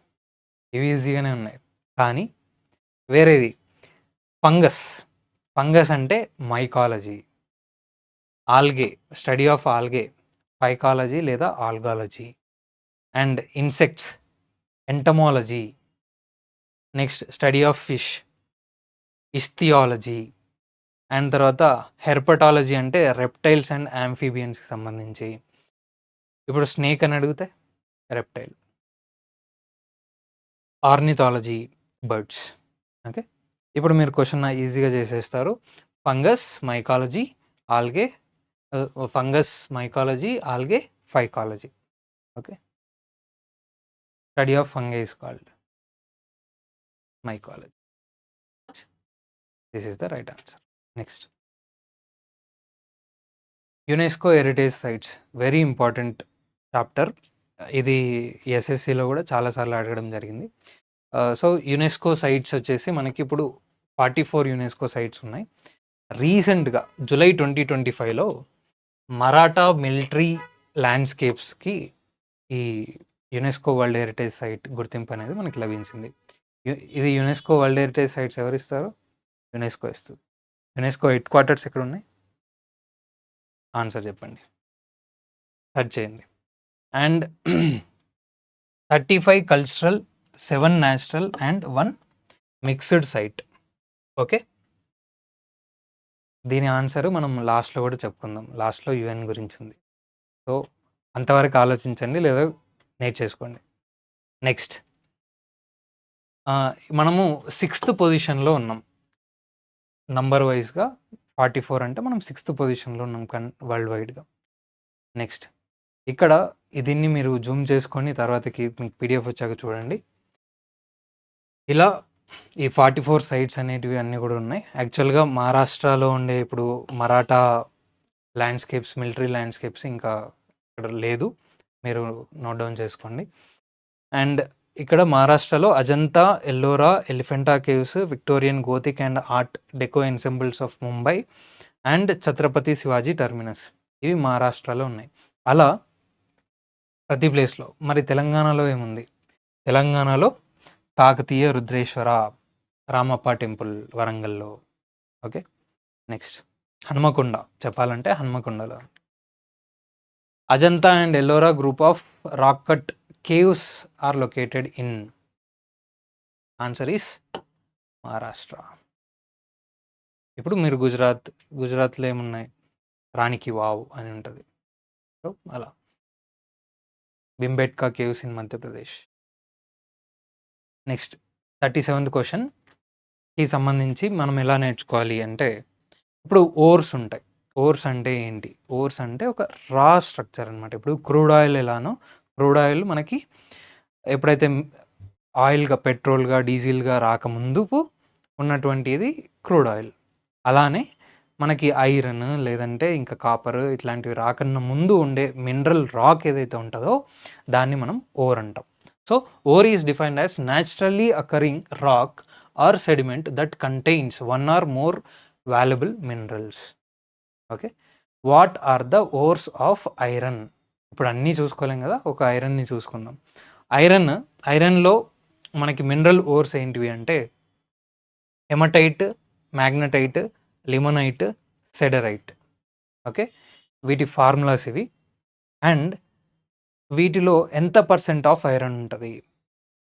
ఇవి ఈజీగానే ఉన్నాయి. కానీ వేరేది ఫంగస్ అంటే mycology, study of algae phycology లేదా algology, and insects entomology. Next study of fish ichthyology. And తర్వాత హెర్పటాలజీ అంటే రెప్టైల్స్ అండ్ యాంఫీబియన్స్‌కి సంబంధించి. ఇప్పుడు స్నేక్ అని అడిగితే రెప్టైల్. Ornithology birds. ఓకే. ఇప్పుడు మీరు క్వెషన్ ఈజీగా చేసేస్తారు. Fungus, mycology, algae, fungus, mycology, algae, phycology. Okay. Study of fungi is called mycology. This is the right answer. Next. UNESCO heritage sites very important chapter. ఇది ఎస్ఎస్సిలో కూడా చాలాసార్లు అడగడం జరిగింది. సో యునెస్కో సైట్స్ వచ్చేసి మనకి ఇప్పుడు 44 యునెస్కో సైట్స్ ఉన్నాయి. రీసెంట్గా జూలై 2025లో మరాఠా మిలిటరీ ల్యాండ్స్కేప్స్కి ఈ యునెస్కో వరల్డ్ హెరిటేజ్ సైట్ గుర్తింపు అనేది మనకి లభించింది. ఇది యునెస్కో వరల్డ్ హెరిటేజ్ సైట్స్ ఎవరు ఇస్తారు? యునెస్కో ఇస్తుంది. యునెస్కో హెడ్ క్వార్టర్స్ ఎక్కడ ఉన్నాయి? ఆన్సర్ చెప్పండి, సెర్చ్ చేయండి. And 35 cultural, 7 natural and 1 mixed site. Okay. దీని ఆన్సర్ మనం లాస్ట్లో కూడా చెప్పుకుందాం. లాస్ట్లో యుఎన్ గురించి ఉంది. సో అంతవరకు ఆలోచించండి, లేదా నేర్చేసుకోండి. నెక్స్ట్, మనము 6th పొజిషన్లో ఉన్నాం నంబర్ వైజ్గా. 44 అంటే మనం 6th పొజిషన్లో ఉన్నాం వరల్డ్ వైడ్గా. నెక్స్ట్, ఇక్కడ దీన్ని మీరు జూమ్ చేసుకొని తర్వాతకి మీకు పీడిఎఫ్ వచ్చాక చూడండి. ఇలా ఈ 44 సైట్స్ అనేటివి అన్నీ కూడా ఉన్నాయి. యాక్చువల్గా మహారాష్ట్రలో ఉండే ఇప్పుడు మరాఠా ల్యాండ్స్కేప్స్, మిలిటరీ ల్యాండ్స్కేప్స్ ఇంకా ఇక్కడ లేదు, మీరు నోట్ డౌన్ చేసుకోండి. అండ్ ఇక్కడ మహారాష్ట్రలో Ajanta, Ellora, Elephanta caves, Victorian Gothic and art deco ensembles of Mumbai and Chhatrapati Shivaji terminus, ఇవి మహారాష్ట్రలో ఉన్నాయి. అలా ప్రతి ప్లేస్లో. మరి తెలంగాణలో ఏముంది? తెలంగాణలో కాకతీయ రుద్రేశ్వర రామప్ప టెంపుల్ వరంగల్లో. ఓకే. నెక్స్ట్, హనుమకొండ చెప్పాలంటే హనుమకొండలో Ajanta and Ellora group of rock cut caves are located in. Answer is Maharashtra. ఇప్పుడు మీరు గుజరాత్లో ఏమున్నాయి? రాణికి వావ్ అని ఉంటుంది. సో అలా Bhimbetka caves in Madhya Pradesh. Next 37th క్వశ్చన్కి సంబంధించి మనం ఎలా నేర్చుకోవాలి అంటే, ఇప్పుడు ఓర్స్ ఉంటాయి. ఓర్స్ అంటే ఏంటి? ఓర్స్ అంటే ఒక రా స్ట్రక్చర్ అనమాట. ఇప్పుడు క్రూడ్ ఆయిల్ ఎలానో, క్రూడ్ ఆయిల్ మనకి ఎప్పుడైతే ఆయిల్గా, పెట్రోల్గా, డీజిల్గా రాకముందుకు ఉన్నటువంటిది క్రూడ్ ఆయిల్. అలానే మనకి ఐరన్ లేదంటే ఇంకా కాపర్ ఇట్లాంటివి రాకన్నా ముందు ఉండే మినరల్ రాక్ ఏదైతే ఉంటుందో దాన్ని మనం ఓర్ అంటాం. So ore is defined as naturally occurring rock or sediment that contains 1 or more valuable minerals. Okay. What are the ores of iron? ఇప్పుడు అన్నీ చూసుకోలేం కదా, ఒక ఐరన్ని చూసుకుందాం. ఐరన్లో మనకి మినరల్ ఓర్స్ ఏంటివి అంటే హెమటైట్, మ్యాగ్నటైట్, లిమోనైట్, సెడరైట్. ఓకే. వీటి ఫార్ములాస్ ఇవి. అండ్ వీటిలో ఎంత % ఆఫ్ ఐరన్ ఉంటుంది?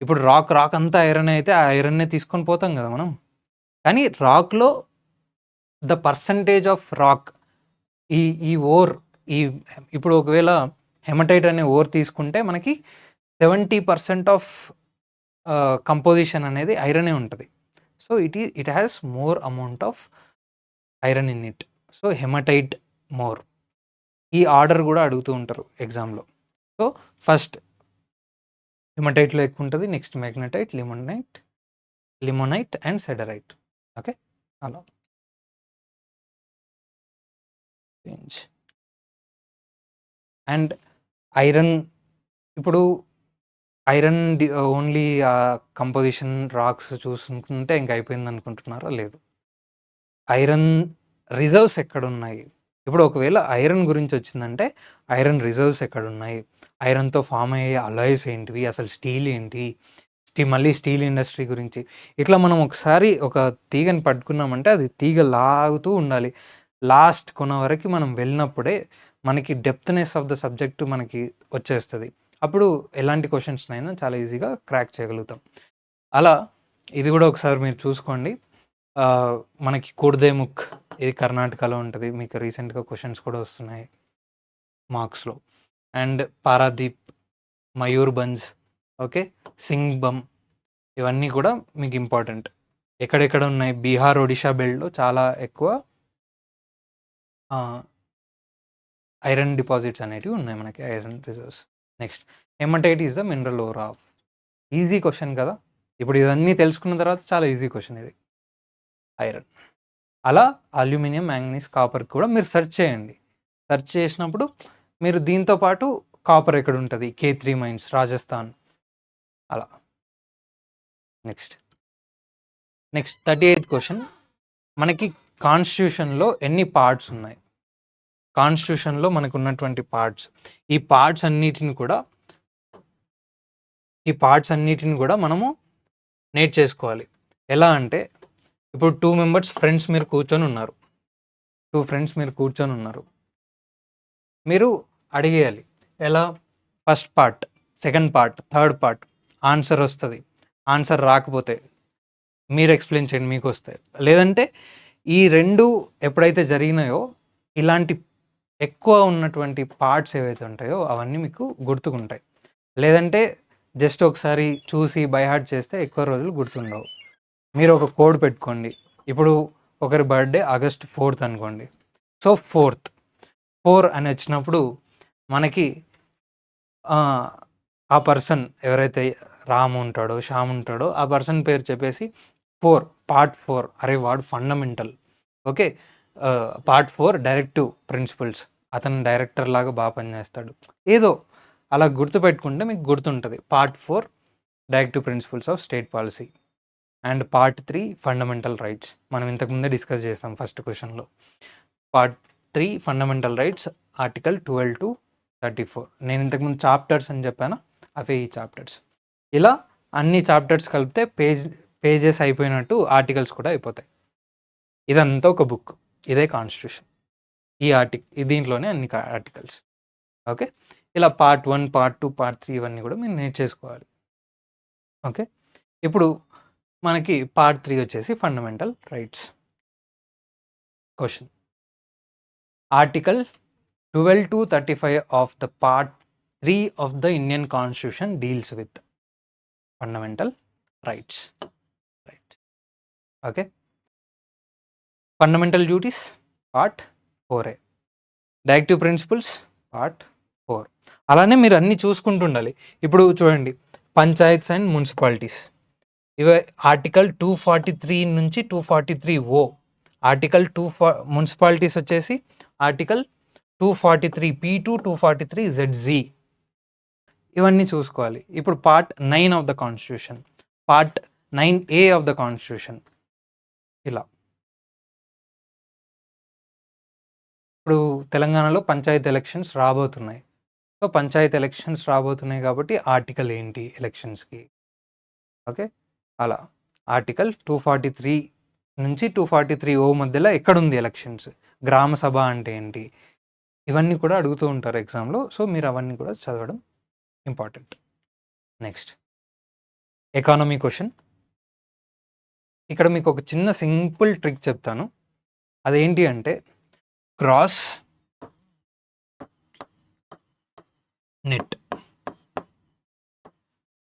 ఇప్పుడు రాక్ అంతా ఐరన్ అయితే ఆ ఐరన్నే తీసుకొని పోతాం కదా మనం. కానీ రాక్లో ద పర్సంటేజ్ ఆఫ్ రాక్, ఈ ఓర్, ఇప్పుడు ఒకవేళ హెమటైట్ అనే ఓర్ తీసుకుంటే మనకి 70% ఆఫ్ కంపోజిషన్ అనేది ఐరనే ఉంటుంది. So it has more amount of iron in it. So hematite more. ఈ ఆర్డర్ కూడా అడుగుతూ ఉంటారు ఎగ్జామ్లో. సో ఫస్ట్ హెమటైట్లో ఎక్కువ ఉంటుంది, next magnetite, limonite and siderite. Okay. అలా అండ్ ఐరన్, ఇప్పుడు ఐరన్ ఓన్లీ కంపోజిషన్ రాక్స్ చూసుకుంటే ఇంక అయిపోయింది అనుకుంటున్నారా? లేదు. ఐరన్ రిజర్వ్స్ ఎక్కడున్నాయి? ఇప్పుడు ఒకవేళ ఐరన్ గురించి వచ్చిందంటే ఐరన్ రిజర్వ్స్ ఎక్కడున్నాయి? ఐరన్తో ఫామ్ అయ్యే అలాయ్స్ ఏంటివి? అసలు స్టీల్ ఏంటి? మళ్ళీ స్టీల్ ఇండస్ట్రీ గురించి ఇట్లా మనం ఒకసారి ఒక తీగని పట్టుకున్నామంటే అది తీగ లాగుతూ ఉండాలి. లాస్ట్ కొన వరకు మనం వెళ్ళినప్పుడే మనకి డెప్త్‌నెస్ ఆఫ్ ద సబ్జెక్ట్ మనకి వచ్చేస్తుంది. అప్పుడు ఎలాంటి క్వశ్చన్స్‌నైనా చాలా ఈజీగా క్రాక్ చేయగలుగుతాం. అలా ఇది కూడా ఒకసారి మీరు చూసుకోండి. మనకి కోడ్దేముఖ్, ఇది కర్ణాటకలో ఉంటుంది. మీకు రీసెంట్గా క్వశ్చన్స్ కూడా వస్తున్నాయి మార్క్స్లో. అండ్ పారాదీప్, మయూర్భంజ్, ఓకే, సింగ్బమ్, ఇవన్నీ కూడా మీకు ఇంపార్టెంట్. ఎక్కడెక్కడ ఉన్నాయి? బీహార్, ఒడిషా బెల్ట్‌లో చాలా ఎక్కువ ఐరన్ డిపాజిట్స్ అనేటివి ఉన్నాయి మనకి, iron reserves. Next, hematite is the mineral ore of. Easy question కదా! ఇప్పుడు ఇవన్నీ తెలుసుకున్న తర్వాత చాలా ఈజీ క్వశ్చన్ ఇది. ఐరన్. అలా అల్యూమినియం, మ్యాంగనీస్, కాపర్ కూడా మీరు సెర్చ్ చేయండి. సెర్చ్ చేసినప్పుడు మీరు దీంతో పాటు కాపర్ ఎక్కడుంటది? K3 మైన్స్, రాజస్థాన్ అలా. Next 38th question. మనకి కాన్స్టిట్యూషన్‌లో ఎన్ని పార్ట్స్ ఉన్నాయి? కాన్స్టిట్యూషన్‌లో మనకున్నటువంటి పార్ట్స్. ఈ పార్ట్స్ అన్నిటిని కూడా మనము నేర్చేసుకోవాలి. ఎలా అంటే, ఇప్పుడు 2 మెంబర్స్ ఫ్రెండ్స్ మీరు కూర్చొని ఉన్నారు. 2 ఫ్రెండ్స్ మీరు కూర్చొని ఉన్నారు. మీరు అడిగేయాలి. ఎలా? First part, second part, third part. Answer వస్తది. ఆన్సర్ రాకపోతే మీరు ఎక్స్‌ప్లెయిన్ చేయండి, మీకొస్తాయి. లేదంటే ఈ 2 ఎప్పుడైతే జరిగినాయో, ఇలాంటి ఎక్కువ ఉన్నటువంటి పార్ట్స్ ఏవైతే ఉంటాయో అవన్నీ మీకు గుర్తుకుంటాయి. లేదంటే జస్ట్ ఒకసారి చూసి బై హార్ట్ చేస్తే ఎక్కువ రోజులు గుర్తుండవు. మీరు ఒక కోడ్ పెట్టుకోండి. ఇప్పుడు ఒకరి బర్త్‌డే ఆగస్ట్ 4th అనుకోండి. సో 4 అని వచ్చినప్పుడు మనకి ఆ పర్సన్ ఎవరైతే రామ్ ఉంటాడో, శ్యామ్ ఉంటాడో, ఆ పర్సన్ పేరు చెప్పేసి పార్ట్ 4. అరే వాడు fundamental. Okay. Part 4 directive principles. అతను డైరెక్టర్ లాగా బాగా పనిచేస్తాడు. ఏదో అలా గుర్తుపెట్టుకుంటే మీకు గుర్తుంటుంది. Part 4 directive principles of state policy and part 3 fundamental rights. మనం ఇంతకుముందే డిస్కస్ చేస్తాం ఫస్ట్ క్వశ్చన్లో. Part 3 fundamental rights, article 12 to 34. నేను ఇంతకుముందు చాప్టర్స్ అని చెప్పాను, అవే ఈ చాప్టర్స్. ఇలా అన్ని చాప్టర్స్ కలిపితే పేజెస్ అయిపోయినట్టు ఆర్టికల్స్ కూడా అయిపోతాయి. ఇదంతా ఒక బుక్. ఇదే కాన్స్టిట్యూషన్. దీంట్లోనే అన్ని ఆర్టికల్స్. ఓకే. ఇలా పార్ట్ 1, పార్ట్ 2, పార్ట్ 3 ఇవన్నీ కూడా మీరు నేర్చేసుకోవాలి. ఓకే. ఇప్పుడు మనకి పార్ట్ 3 వచ్చేసి fundamental rights. Question, article 12 to 35 of the part 3 of the Indian constitution deals with fundamental rights. Okay. Fundamental duties part 4A, directive principles part 4. అలానే మీరు అన్నీ చూసుకుంటుండాలి. ఇప్పుడు చూడండి, పంచాయత్స్ అండ్ మున్సిపాలిటీస్, ఇవి ఆర్టికల్ 243 నుంచి 243O. ఆర్టికల్ మున్సిపాలిటీస్ వచ్చేసి ఆర్టికల్ 243P to 243ZZ. ఇవన్నీ చూసుకోవాలి. ఇప్పుడు part 9 of the constitution, part 9A of the constitution. ఇలా ఇప్పుడు తెలంగాణలో పంచాయతీ ఎలక్షన్స్ రాబోతున్నాయి. సో పంచాయతీ ఎలక్షన్స్ రాబోతున్నాయి కాబట్టి ఆర్టికల్ ఏంటి ఎలక్షన్స్కి? ఓకే. అలా ఆర్టికల్ 243 నుంచి 243O మధ్యలో ఎక్కడుంది ఎలక్షన్స్? గ్రామ సభ అంటే ఏంటి? ఇవన్నీ కూడా అడుగుతూ ఉంటారు ఎగ్జామ్లో. సో మీరు అవన్నీ కూడా చదవడం ఇంపార్టెంట్. Next, economy question. ఇక్కడ మీకు ఒక చిన్న సింపుల్ ట్రిక్ చెప్తాను. అదేంటి అంటే, గ్రాస్ నెట్.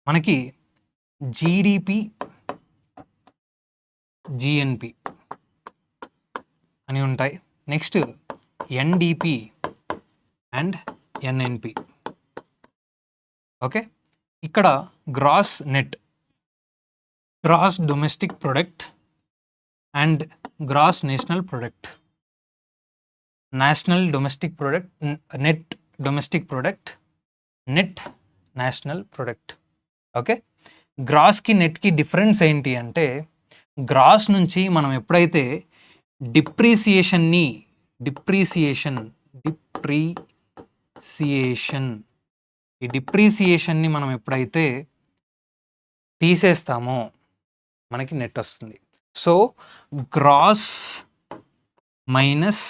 మనకి జీడిపి, జిఎన్పి అని ఉంటాయి. Next NDP and NNP. Okay. ఇక్కడ gross net, gross domestic product and gross national product. National domestic product, net domestic product, net national product. Okay. గ్రాస్కి నెట్కి డిఫరెన్స్ ఏంటి అంటే, గ్రాస్ నుంచి మనం ఎప్పుడైతే డిప్రీసియేషన్ని మనం ఎప్పుడైతే తీసేస్తామో మనకి నెట్ వస్తుంది. So gross minus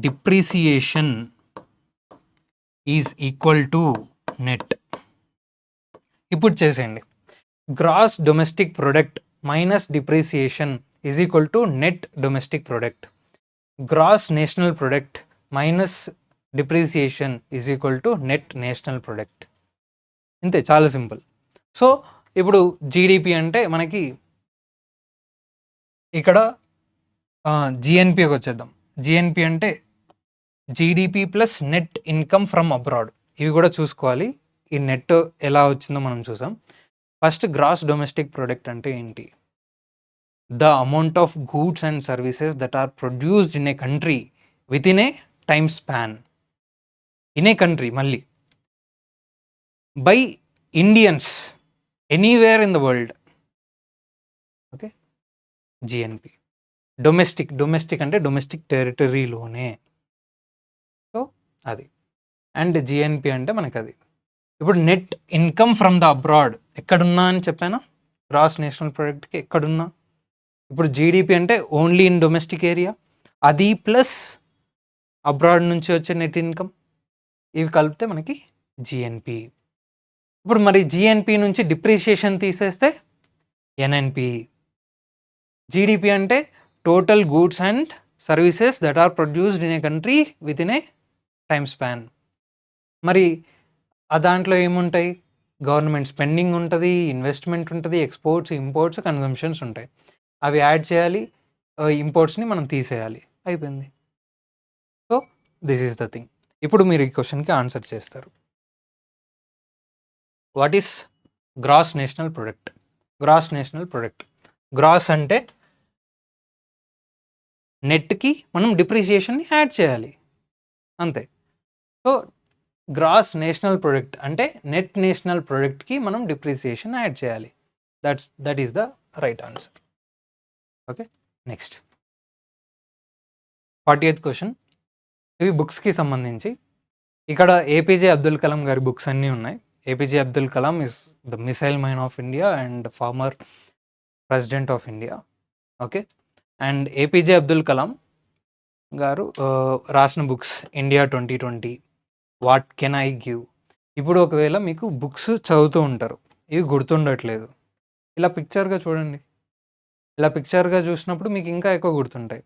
depreciation is equal to net. ఇప్పుడు చేసేయండి. Gross domestic product minus depreciation is equal to net domestic product. Gross national product minus depreciation is equal to net national product. ఇంతే, చాలా simple. So ఇప్పుడు GDP అంటే మనకి ఇక్కడ జిఎన్పికి వచ్చేద్దాం. GNP అంటే GDP plus net income from abroad. ఇవి కూడా చూసుకోవాలి. ఈ నెట్ ఎలా వచ్చిందో మనం చూసాం. ఫస్ట్ గ్రాస్ డొమెస్టిక్ ప్రొడక్ట్ అంటే ఏంటి? The amount of goods and services that are produced in a country within a time span. In a country మళ్ళీ by Indians anywhere in the world. Okay, GNP. Domestic అంటే domestic టెరిటరీలోనే. So అది. And GNP అంటే మనకి అది. ఇప్పుడు net income from the abroad ఎక్కడున్నా అని చెప్పానా? గ్రాస్ నేషనల్ ప్రొడక్ట్కి ఎక్కడున్నా. ఇప్పుడు జీడిపి అంటే ఓన్లీ ఇన్ డొమెస్టిక్ ఏరియా, అది ప్లస్ అబ్రాడ్ నుంచి వచ్చే నెట్ ఇన్కమ్, ఇవి కలిపితే మనకి జిఎన్పి. ఇప్పుడు మరి జిఎన్పి నుంచి డిప్రిషియేషన్ తీసేస్తే ఎన్ఎన్పి. జీడిపి అంటే total goods and services that are produced in a country within a time span. మరి ఆ దాంట్లో ఏముంటాయి? గవర్నమెంట్ స్పెండింగ్ ఉంటుంది, ఇన్వెస్ట్మెంట్ ఉంటుంది, ఎక్స్పోర్ట్స్, ఇంపోర్ట్స్, కన్జంప్షన్స్ ఉంటాయి. అవి యాడ్ చేయాలి, ఇంపోర్ట్స్ని మనం తీసేయాలి, అయిపోయింది. So this is the thing. ఇప్పుడు మీరు ఈ క్వశ్చన్కి ఆన్సర్ చేస్తారు. What is gross national product? Gross national product, gross అంటే నెట్కి మనం డిప్రిసియేషన్ని యాడ్ చేయాలి, అంతే. సో గ్రాస్ నేషనల్ ప్రొడక్ట్ అంటే నెట్ నేషనల్ ప్రొడక్ట్కి మనం డిప్రిసియేషన్ యాడ్ చేయాలి. That is the right answer. Okay, next 40th question. ఇవి బుక్స్కి సంబంధించి. ఇక్కడ ఏపీజే అబ్దుల్ కలాం గారి బుక్స్ అన్నీ ఉన్నాయి. APJ Abdul Kalam is the missile man of India and former president of India. Okay, and APJ Abdul Kalam గారు రాసిన books India 2020, what can I give. ఇప్పుడు ఒకవేళ మీకు బుక్స్ చదువుతూ ఉంటారు, ఇవి గుర్తుండట్లేదు, ఇలా పిక్చర్గా చూడండి. ఇలా పిక్చర్గా చూసినప్పుడు మీకు ఇంకా ఎక్కువ గుర్తుంటాయి.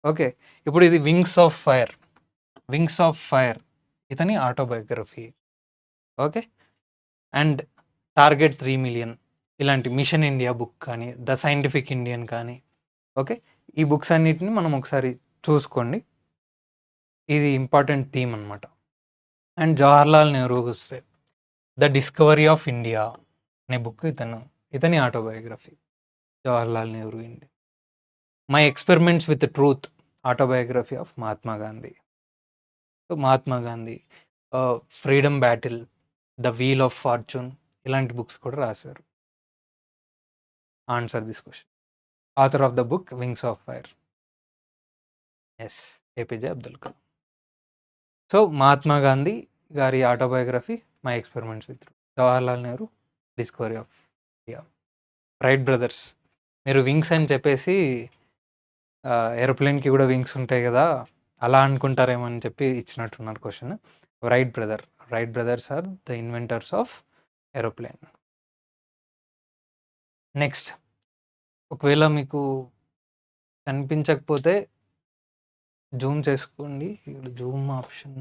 ఓకే, ఇప్పుడు ఇది వింగ్స్ ఆఫ్ ఫైర్, ఇతని autobiography. Okay, and target 3 million, ఇలాంటి మిషన్ ఇండియా బుక్ కానీ, ద సైంటిఫిక్ ఇండియన్ కానీ. ఓకే, ఈ బుక్స్ అన్నిటిని మనం ఒకసారి చూసుకోండి. ఇది ఇంపార్టెంట్ థీమ్ అనమాట. అండ్ జవహర్లాల్ నెహ్రూ వస్తే ద డిస్కవరీ ఆఫ్ ఇండియా అనే బుక్ ఇతని autobiography, Jawaharlal Nehru India. My experiments with truth, autobiography of Mahatma Gandhi. So Mahatma Gandhi, freedom battle, the wheel of fortune, ఇలాంటి బుక్స్ కూడా రాశారు. Answer this question. Author of the book wings of fire, yes, APJ Abdul Kalam. So Mahatma Gandhi గారి autobiography my experiments with truth, Jawaharlal Nehru discovery of India. Wright brothers, మీరు wings అని చెప్పేసి ఏరోప్లేన్కి కూడా wings ఉంటాయి కదా, అలా అనుకుంటారేమో అని చెప్పి ఇచ్చినట్టున్నారు question. Wright brothers are the inventors of aeroplane. Next, ఒకవేళ మీకు కనిపించకపోతే జూమ్ చేసుకోండి. ఇక్కడ జూమ్ ఆప్షన్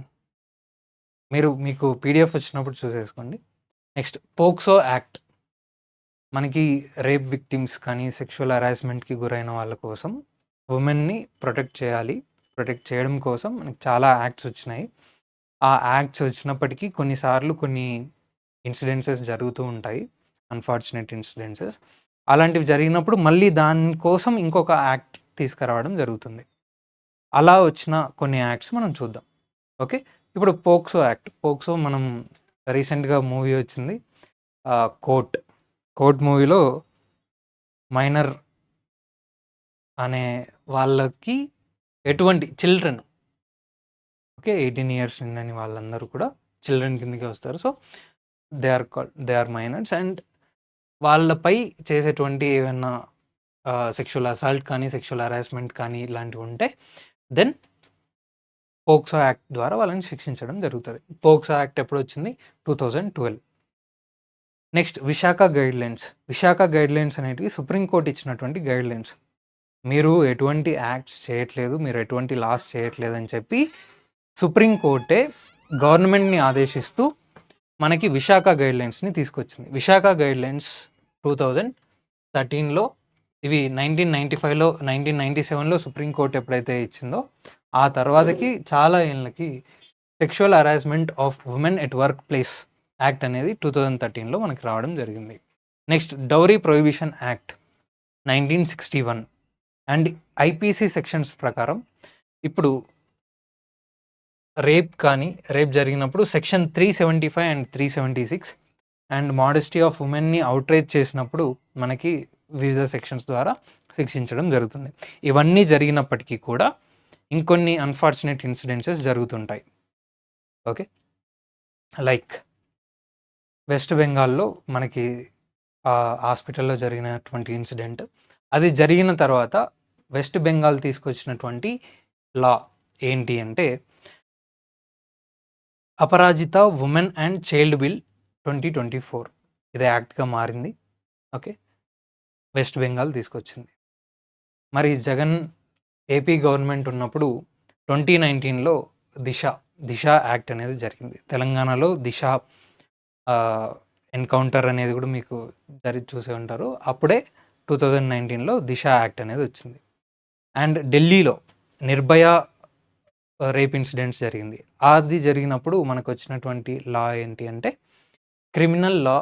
మీకు పీడిఎఫ్ వచ్చినప్పుడు చూసేసుకోండి. Next, POCSO act. మనకి రేప్ విక్టిమ్స్ కానీ సెక్షువల్ హరాస్మెంట్కి గురైన వాళ్ళ కోసం ఉమెన్ని ప్రొటెక్ట్ చేయడం కోసం మనకి చాలా యాక్ట్స్ వచ్చినాయి. ఆ యాక్ట్స్ వచ్చినప్పటికీ కొన్నిసార్లు కొన్ని ఇన్సిడెన్సెస్ జరుగుతూ ఉంటాయి, అన్ఫార్చునేట్ ఇన్సిడెన్సెస్. అలాంటివి జరిగినప్పుడు మళ్ళీ దానికోసం ఇంకొక యాక్ట్ తీసుకురావడం జరుగుతుంది. అలా వచ్చిన కొన్ని యాక్ట్స్ మనం చూద్దాం. ఓకే, ఇప్పుడు పోక్సో మనం రీసెంట్గా మూవీ వచ్చింది, కోర్ట్ మూవీలో మైనర్ అనే వాళ్ళకి ఎటువంటి చిల్డ్రన్, ఓకే, 18 years నిండని వాళ్ళందరూ కూడా చిల్డ్రన్ కిందకి వస్తారు. So they are minors. And వాళ్ళపై చేసేటువంటి ఏమైనా సెక్షువల్ అసాల్ట్ కానీ సెక్షువల్ హరాస్మెంట్ కానీ ఇలాంటివి ఉంటే దెన్ పోక్సో యాక్ట్ ద్వారా వాళ్ళని శిక్షించడం జరుగుతుంది. పోక్సో యాక్ట్ ఎప్పుడు వచ్చింది? 2012. నెక్స్ట్, విశాఖ గైడ్లైన్స్ అనేటివి సుప్రీంకోర్టు ఇచ్చినటువంటి గైడ్లైన్స్. మీరు ఎటువంటి యాక్ట్స్ చేయట్లేదు, మీరు ఎటువంటి లాస్ చేయట్లేదు అని చెప్పి సుప్రీంకోర్టే గవర్నమెంట్ని ఆదేశిస్తూ మనకి విశాఖ గైడ్లైన్స్ని తీసుకొచ్చింది. విశాఖ గైడ్లైన్స్ 2013లో. ఇవి 1995లో 1997లో సుప్రీంకోర్టు ఎప్పుడైతే ఇచ్చిందో ఆ తర్వాతకి చాలా ఏళ్ళకి sexual harassment of women at workplace act అనేది 2013లో మనకి రావడం జరిగింది. Next dowry prohibition act 1961 and IPC sections ప్రకారం ఇప్పుడు రేప్ జరిగినప్పుడు section 375 and 376 and modesty of ఉమెన్ని అవుట్రేజ్ చేసినప్పుడు మనకి వివిధ సెక్షన్స్ ద్వారా శిక్షించడం జరుగుతుంది. ఇవన్నీ జరిగినప్పటికీ కూడా ఇంకొన్ని అన్ఫార్చునేట్ ఇన్సిడెంట్సెస్ జరుగుతుంటాయి. ఓకే, లైక్ వెస్ట్ బెంగాల్లో మనకి హాస్పిటల్లో జరిగినటువంటి ఇన్సిడెంట్. అది జరిగిన తర్వాత వెస్ట్ బెంగాల్ తీసుకొచ్చినటువంటి లా ఏంటి అంటే అపరాజిత ఉమెన్ అండ్ చైల్డ్ బిల్ 2024. ఇది యాక్ట్గా మారింది. ఓకే, వెస్ట్ బెంగాల్ తీసుకొచ్చింది. మరి జగన్ ఏపీ గవర్నమెంట్ ఉన్నప్పుడు 2019లో దిశ యాక్ట్ అనేది జరిగింది. తెలంగాణలో దిశ ఎన్కౌంటర్ అనేది కూడా మీకు చూసే ఉంటారు. అప్పుడే 2019లో దిశ యాక్ట్ అనేది వచ్చింది. అండ్ ఢిల్లీలో నిర్భయ రేప్ ఇన్సిడెంట్స్ జరిగింది. అది జరిగినప్పుడు మనకు వచ్చినటువంటి లా ఏంటి అంటే criminal law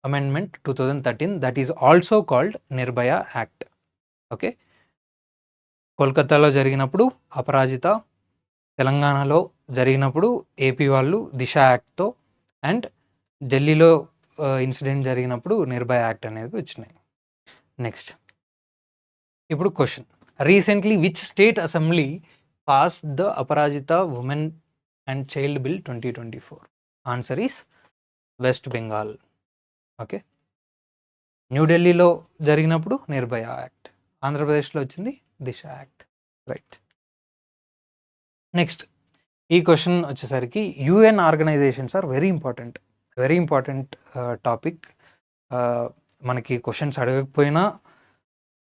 amendment 2013, that is also called Nirbhaya act. Okay, కోల్కతాలో జరిగినప్పుడు అపరాజిత, తెలంగాణలో జరిగినప్పుడు ఏపీ వాళ్ళు దిశ యాక్ట్తో, అండ్ ఢిల్లీలో ఇన్సిడెంట్ జరిగినప్పుడు నిర్భయ యాక్ట్ అనేది వచ్చినాయి. నెక్స్ట్ ఇప్పుడు question, recently which state assembly passed the Aparajita women and child bill 2024? Answer is West Bengal. Okay, న్యూఢిల్లీలో జరిగినప్పుడు నిర్భయ యాక్ట్, ఆంధ్రప్రదేశ్లో వచ్చింది దిశ యాక్ట్. రైట్. నెక్స్ట్ ఈ క్వశ్చన్ వచ్చేసరికి UN organisations are very important topic. మనకి క్వశ్చన్స్ అడగకపోయినా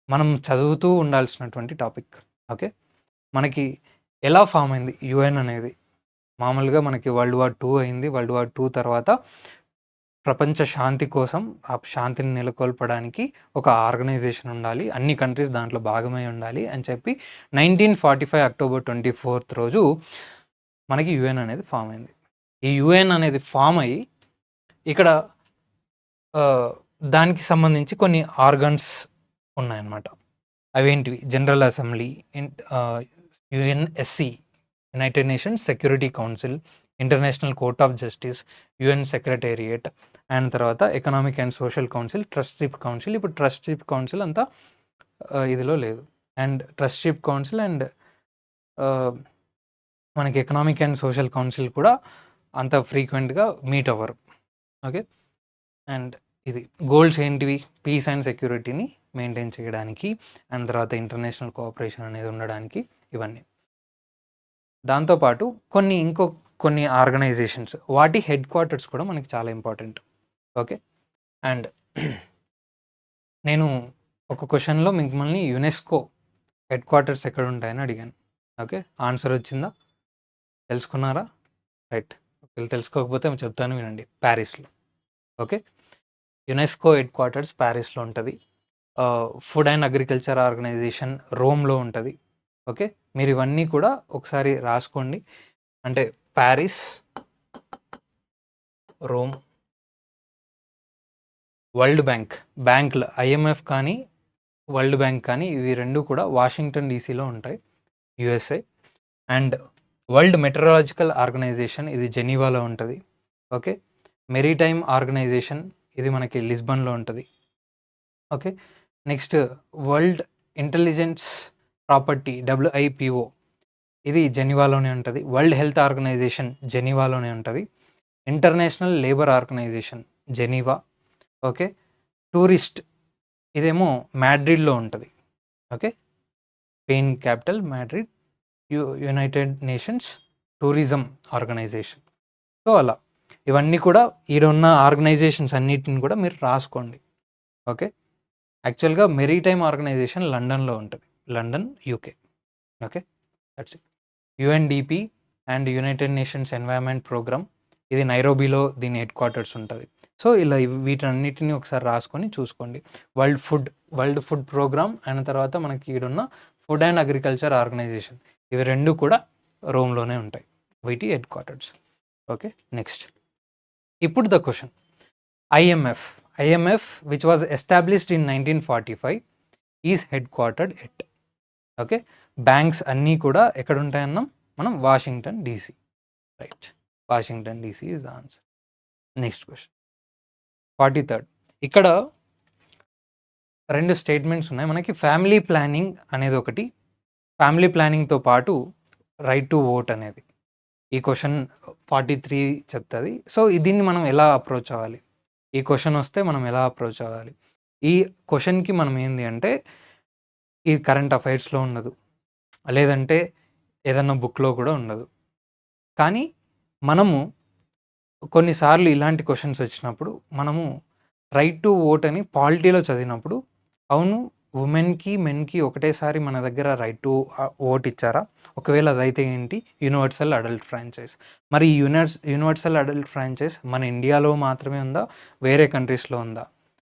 మనం చదువుతూ ఉండాల్సినటువంటి టాపిక్. ఓకే, మనకి ఎలా ఫామ్ అయింది యుఎన్ అనేది? మామూలుగా మనకి వరల్డ్ వార్ II అయింది. వరల్డ్ వార్ II తర్వాత ప్రపంచ శాంతి కోసం, ఆ శాంతిని నెలకొల్పడానికి ఒక ఆర్గనైజేషన్ ఉండాలి, అన్ని కంట్రీస్ దాంట్లో భాగమై ఉండాలి అని చెప్పి 1945 అక్టోబర్ 24 రోజు మనకి యుఎన్ అనేది ఫామ్ అయింది. ఈ యుఎన్ అనేది ఫామ్ అయ్యి ఇక్కడ దానికి సంబంధించి కొన్ని ఆర్గన్స్ ఉన్నాయన్నమాట. అవేంటివి? General assembly, UNSC, united nations security council, international court of justice, UN secretariat, and తర్వాత economic and social council, trusteeship council. ఇప్పుడు ట్రస్ట్షిప్ కౌన్సిల్ అంతా ఇదిలో లేదు. అండ్ ట్రస్ట్షిప్ కౌన్సిల్ అండ్ మనకి ఎకనామిక్ అండ్ సోషల్ కౌన్సిల్ కూడా అంత ఫ్రీక్వెంట్గా మీట్ అవ్వరు. ఓకే, అండ్ ఇది గోల్స్ ఏంటివి? పీస్ అండ్ సెక్యూరిటీని మెయింటైన్ చేయడానికి, అండ్ తర్వాత ఇంటర్నేషనల్ కోఆపరేషన్ అనేది ఉండడానికి, ఇవన్నీ. దాంతోపాటు కొన్ని ఆర్గనైజేషన్స్, వాటి హెడ్ క్వార్టర్స్ కూడా మనకి చాలా ఇంపార్టెంట్. ఓకే, అండ్ నేను ఒక క్వశ్చన్లో మిమ్మల్ని యునెస్కో హెడ్ క్వార్టర్స్ ఎక్కడ ఉంటాయని అడిగాను. ఓకే, ఆన్సర్ వచ్చిందా? తెలుసుకున్నారా? రైట్. తెలుసుకోకపోతే చెప్తాను, వినండి. ప్యారిస్లో. ఓకే, యునెస్కో హెడ్ క్వార్టర్స్ ప్యారిస్లో ఉంటుంది. ఫుడ్ అండ్ అగ్రికల్చర్ ఆర్గనైజేషన్ రోమ్లో ఉంటుంది. ఓకే, మీరు ఇవన్నీ కూడా ఒకసారి రాసుకోండి. అంటే ప్యారిస్, రోమ్, వరల్డ్ బ్యాంకులు ఐఎంఎఫ్ కానీ వరల్డ్ బ్యాంక్ కానీ ఇవి రెండు కూడా వాషింగ్టన్ డీసీలో ఉంటాయి, USA. And world meteorological organisation, ఇది జెనీవాలో ఉంటుంది. ఓకే, మెరీటైమ్ ఆర్గనైజేషన్, ఇది మనకి లిస్బన్లో ఉంటుంది. Okay, next world intelligence property, WIPO, ఇది జెనీవాలోనే ఉంటుంది. వరల్డ్ హెల్త్ ఆర్గనైజేషన్ జెనీవాలోనే ఉంటుంది. International labour organisation Geneva. Okay, tourist, ఇదేమో మ్యాడ్రిడ్లో ఉంటుంది. Okay, Spain capital Madrid. United nations tourism organisation. So అలా ఇవన్నీ కూడా ఈడున్న ఆర్గనైజేషన్స్ అన్నిటిని కూడా మీరు రాసుకోండి. ఓకే, యాక్చువల్గా మెరీటైమ్ ఆర్గనైజేషన్ లండన్లో ఉంటుంది, London, UK. Okay, that's it. UNDP and united nations environment programme, ఇది నైరోబీలో దీని హెడ్ క్వార్టర్స్ ఉంటుంది. సో ఇలా వీటన్నిటిని ఒకసారి రాసుకొని చూసుకోండి. వరల్డ్ ఫుడ్ ప్రోగ్రామ్ అయిన తర్వాత మనకి ఈడున్న ఫుడ్ అండ్ అగ్రికల్చర్ ఆర్గనైజేషన్, ఇవి 2 కూడా రోమ్‌లోనే ఉంటాయి. వీటి హెడ్ క్వార్టర్స్. ఓకే. నెక్స్ట్ ఇప్పుడు the question. IMF which was established in 1945 is head quartered at. Okay. Banks అన్నీ కూడా ఎక్కడ ఉంటాయన్నాం మనం? Washington DC. Right. Washington DC is the answer. Next question 43rd. ఇక్కడ 2 స్టేట్మెంట్స్ ఉన్నాయి మనకి. ఫ్యామిలీ ప్లానింగ్ అనేది ఒకటి, ఫ్యామిలీ ప్లానింగ్తో పాటు రైట్ టు ఓట్ అనేది. ఈ క్వెషన్ 43 చెప్తుంది. సో దీన్ని మనం ఎలా అప్రోచ్ అవ్వాలి? ఈ క్వెషన్ వస్తే మనం ఎలా అప్రోచ్ అవ్వాలి? ఈ క్వెషన్కి మనం ఏంది అంటే, ఇది కరెంట్ అఫైర్స్లో ఉండదు, లేదంటే ఏదన్నా బుక్లో కూడా ఉండదు. కానీ మనము కొన్నిసార్లు ఇలాంటి క్వెషన్స్ వచ్చినప్పుడు మనము రైట్ టు ఓట్ అని పాలిటీలో చదివినప్పుడు, అవును ఉమెన్కి మెన్కి ఒకటేసారి మన దగ్గర రైట్ టు ఓట్ ఇచ్చారా? ఒకవేళ అదైతే ఏంటి? Universal adult franchise. మరి ఈ యూనివర్సల్ అడల్ట్ ఫ్రాంచైజ్ మన ఇండియాలో మాత్రమే ఉందా? వేరే కంట్రీస్లో ఉందా?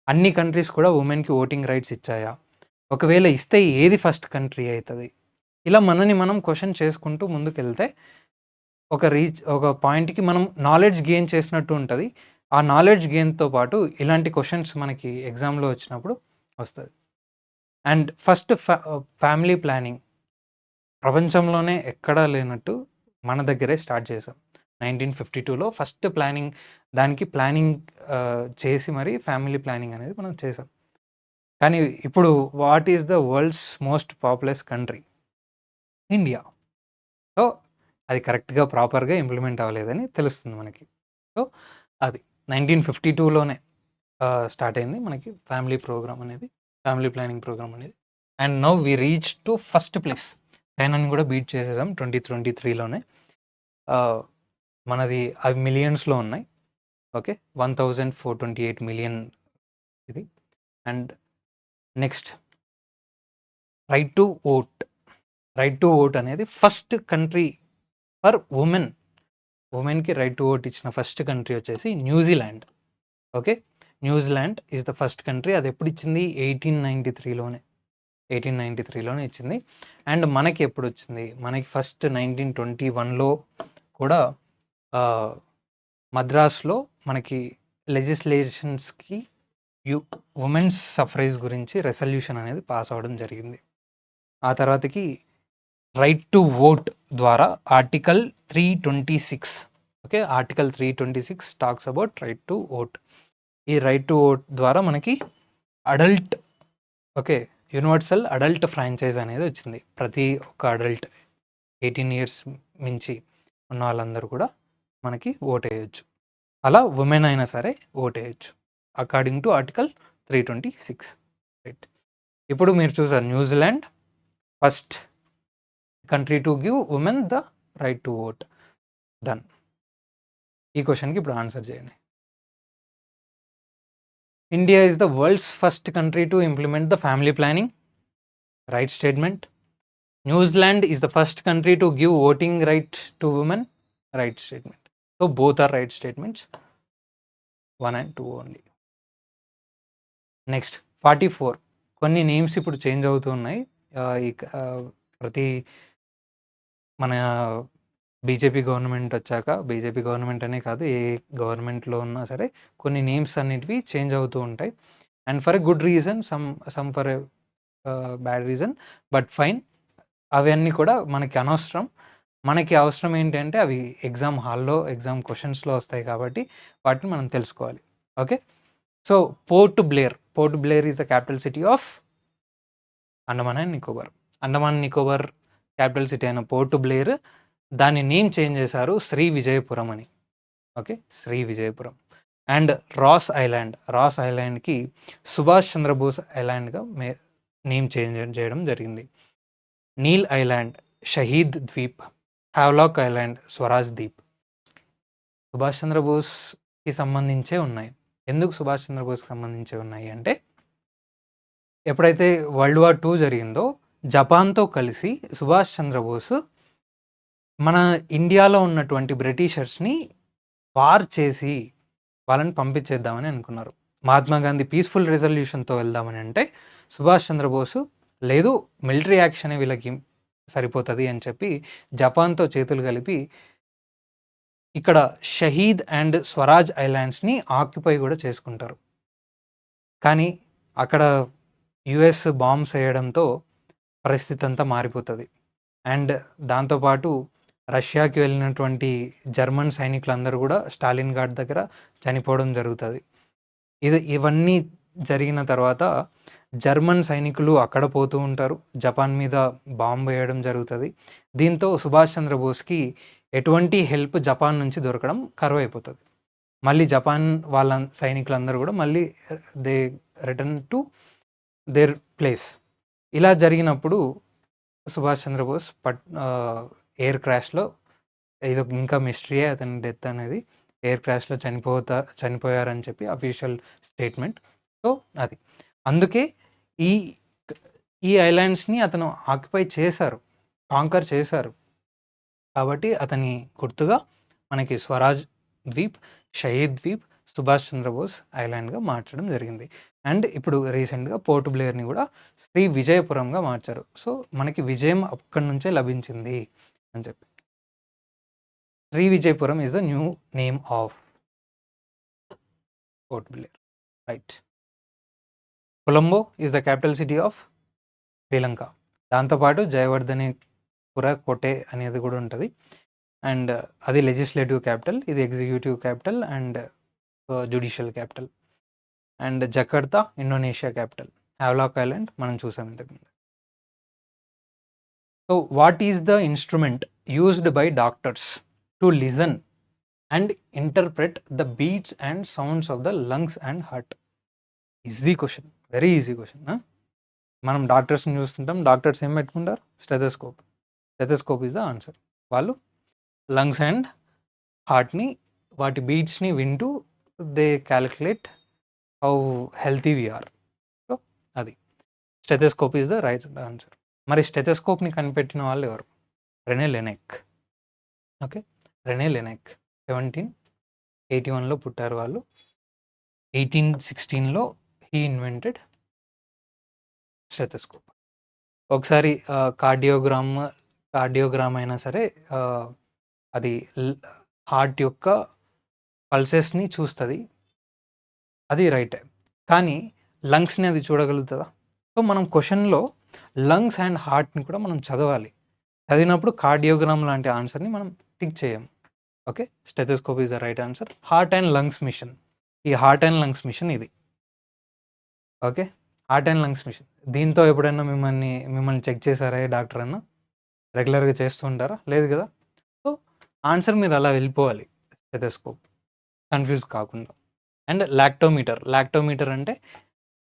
అన్ని కంట్రీస్ కూడా ఉమెన్కి ఓటింగ్ రైట్స్ ఇచ్చాయా? ఒకవేళ ఇస్తే ఏది ఫస్ట్ కంట్రీ అవుతుంది? ఇలా మనని మనం క్వశ్చన్ చేసుకుంటూ ముందుకెళ్తే ఒక పాయింట్కి మనం నాలెడ్జ్ గెయిన్ చేసినట్టు ఉంటుంది. ఆ నాలెడ్జ్ గెయిన్తో పాటు ఇలాంటి క్వశ్చన్స్ మనకి ఎగ్జామ్లో వచ్చినప్పుడు వస్తుంది. అండ్ ఫస్ట్ ఫ్యామిలీ ప్లానింగ్ ప్రపంచంలోనే ఎక్కడా లేనట్టు మన దగ్గరే స్టార్ట్ చేసాం. 1952లో ఫస్ట్ దానికి ప్లానింగ్ చేసి మరి ఫ్యామిలీ ప్లానింగ్ అనేది మనం చేసాం. కానీ ఇప్పుడు what is the world's most populous country? India. So అది కరెక్ట్గా ప్రాపర్గా ఇంప్లిమెంట్ అవ్వలేదని తెలుస్తుంది మనకి. సో అది 1952లోనే స్టార్ట్ అయింది మనకి ఫ్యామిలీ ప్లానింగ్ ప్రోగ్రామ్ అనేది. And now we reach to first place. చైనాని కూడా బీట్ చేసేసాం 2023లోనే. మనది అవి మిలియన్స్లో ఉన్నాయి. ఓకే. 1428 మిలియన్ ఇది. And next right to vote అనేది ఫస్ట్ కంట్రీ ఫర్ ఉమెన్కి రైట్ టు ఓట్ ఇచ్చిన ఫస్ట్ కంట్రీ వచ్చేసి New Zealand. Okay. New Zealand is the first country. అది ఎప్పుడు ఇచ్చింది? 1893లోనే ఇచ్చింది. అండ్ మనకి ఎప్పుడు వచ్చింది? మనకి ఫస్ట్ 1921లో కూడా మద్రాస్లో మనకి లెజిస్లేషన్స్కి ఉమెన్స్ సఫరేజ్ గురించి రెసల్యూషన్ అనేది పాస్ అవ్వడం జరిగింది. ఆ తర్వాతకి రైట్ టు ఓట్ ద్వారా article 326. Okay. Article 326 talks about right to vote. ఈ రైట్ టు ఓట్ ద్వారా మనకి అడల్ట్ యూనివర్సల్ అడల్ట్ ఫ్రాంచైజ్ అనేది వచ్చింది. ప్రతి ఒక్క అడల్ట్ 18 ఇయర్స్ మించి ఉన్న వాళ్ళందరూ కూడా మనకి ఓట్ వేయచ్చు. అలా ఉమెన్ అయినా సరే ఓట్ వేయచ్చు అకార్డింగ్ టు ఆర్టికల్ 326. రైట్. ఇప్పుడు మీరు చూసారు New Zealand first country to give women the right to vote. Done. ఈ క్వశ్చన్కి ఇప్పుడు ఆన్సర్ చేయండి. India is the world's first country to implement the family planning. Right statement. New Zealand is the first country to give voting right to women. Right statement. So both are right statements. 1 and 2 only. Next 44. కొన్ని names ఇప్పుడు change అవుతూ ఉన్నాయి. ప్రతి మన BJP government వచ్చాక, BJP government అనే కాదు, ఏ గవర్నమెంట్లో ఉన్నా సరే కొన్ని నేమ్స్ అన్నిటివి చేంజ్ అవుతూ ఉంటాయి. And for a good reason, some for a bad reason, but fine. అవన్నీ కూడా మనకి అనవసరం. మనకి అవసరం ఏంటంటే అవి ఎగ్జామ్ హాల్లో ఎగ్జామ్ క్వశ్చన్స్లో వస్తాయి కాబట్టి వాటిని మనం తెలుసుకోవాలి. Okay. So Port Blair is the capital city of Andaman and Nicobar. Andaman Nicobar capital city అయిన పోర్ట్ బ్లేర్ దాని నేమ్ చేంజ్ చేశారు శ్రీ విజయపురం అని. ఓకే. శ్రీ విజయపురం. అండ్ రాస్ ఐలాండ్కి సుభాష్ చంద్రబోస్ ఐలాండ్గా నేమ్ చేంజ్ చేయడం జరిగింది. నీల్ ఐలాండ్ షహీద్ ద్వీప్. హ్యావ్లాక్ ఐలాండ్ స్వరాజ్ ద్వీప్. సుభాష్ చంద్రబోస్కి సంబంధించే ఉన్నాయి. ఎందుకు సుభాష్ చంద్రబోస్కి సంబంధించి ఉన్నాయి అంటే, ఎప్పుడైతే వరల్డ్ వార్ 2 జరిగిందో జపాన్తో కలిసి సుభాష్ చంద్రబోస్ మన ఇండియాలో ఉన్నటువంటి బ్రిటిషర్స్ని వార్ చేసి వాళ్ళని పంపించేద్దామని అనుకున్నారు. మహాత్మా గాంధీ పీస్‌ఫుల్ రిజల్యూషన్‌తో వెళ్దామని అంటే, సుభాష్ చంద్రబోసు లేదు మిలిటరీ యాక్షనే వీళ్ళకి సరిపోతది అని చెప్పి జపాన్‌తో చేతులు కలిపి ఇక్కడ షహీద్ అండ్ స్వరాజ్ ఐలాండ్స్‌ని ఆక్యుపై కూడా చేసుకుంటారు. కానీ అక్కడ యూఎస్ బాంబ్స్ ఎయడంతో పరిస్థితి అంతా మారిపోతది. అండ్ దాంతో పాటు రష్యాకి వెళ్ళినటువంటి జర్మన్ సైనికులందరూ కూడా స్టాలిన్‌గ్రాడ్ దగ్గర చనిపోవడం జరుగుతది. ఇవన్నీ జరిగిన తర్వాత జర్మన్ సైనికులు అక్కడ పోతూ ఉంటారు. జపాన్ మీద బాంబ్ వేయడం జరుగుతది. దీంతో సుభాష్ చంద్రబోస్‌కి ఎటువంటి హెల్ప్ జపాన్ నుంచి దొరకడం కరువైపోతది. మళ్ళీ జపాన్ వాళ్ళ సైనికులందరూ కూడా మళ్ళీ they return to their place. ఇలా జరిగినప్పుడు సుభాష్ చంద్రబోస్ ఎయిర్ క్రాష్‌లో ఇది ఇంకా మిస్టరీయే అతని డెత్ అనేది. ఎయిర్ క్రాష్‌లో చనిపోయారని చెప్పి అఫీషియల్ స్టేట్మెంట్. సో, అది. అందుకే ఈ ఈ ఐలాండ్స్‌ని అతను ఆక్యుపై చేశారు. కాంకర్ చేశారు. కాబట్టి అతని గుర్తుగా మనకి స్వరాజ్ ద్వీప్, షహీద్ ద్వీప్, సుభాష్ చంద్రబోస్ ఐలాండ్‌గా మార్చడం జరిగింది. అండ్ ఇప్పుడు రీసెంట్‌గా పోర్ట్ బ్లేయర్‌ని కూడా శ్రీ విజయపురంగా మార్చారు. సో, మనకి విజయం అక్కడి నుంచే లభించింది అని చెప్పి. Shri Vijayapuram is the new name of Port Blair. Right. Colombo is the capital city of Sri Lanka. దాంతోపాటు జయవర్ధనేపుర కోటె అనేది కూడా ఉంటుంది. అండ్ అది లెజిస్లేటివ్ క్యాపిటల్, ఇది executive capital and judicial capital. And Jakarta Indonesia capital. Havelock island మనం చూసాం ఇంతకుముందు. So what is the instrument used by doctors to listen and interpret the beats and sounds of the lungs and heart? Easy question, very easy question. మనం డాక్టర్స్ని చూస్తుంటాం. Doctors ఏం పెట్టుకుంటారు? Stethoscope. Stethoscope is the answer. వాళ్ళు lungs and హార్ట్ని, వాటి బీట్స్ని వింటూ they calculate how healthy we are. So అది stethoscope is the right answer. మరి స్టెథోస్కోప్ని కనిపెట్టిన వాళ్ళు ఎవరు? రెనే లెనెక్. ఓకే, రెనే లెనెక్ 1781లో పుట్టారు వాళ్ళు. 1816లో హీ ఇన్వెంటెడ్ స్టెథోస్కోప్. ఒకసారి కార్డియోగ్రామ్ అయినా సరే అది హార్ట్ యొక్క పల్సెస్ని చూస్తుంది, అది రైటే. కానీ లంగ్స్ని అది చూడగలుగుతుందా? సో మనం క్వశ్చన్లో లంగ్స్ అండ్ హార్ట్ని కూడా మనం చదవాలి. చదివినప్పుడు కార్డియోగ్రామ్ లాంటి ఆన్సర్ని మనం టిక్ చేయం. Okay, stethoscope is the right answer. Heart and lungs machine, ఈ హార్ట్ అండ్ లంగ్స్ మిషన్ ఇది. Okay, heart and lungs machine. దీంతో ఎప్పుడైనా మిమ్మల్ని చెక్ చేశారా డాక్టర్ అన్న? రెగ్యులర్గా చేస్తూ ఉంటారా? లేదు కదా. సో ఆన్సర్ మీరు అలా వెళ్ళిపోవాలి, స్టెథోస్కోప్, కన్ఫ్యూజ్ కాకుండా. అండ్ లాక్టోమీటర్ అంటే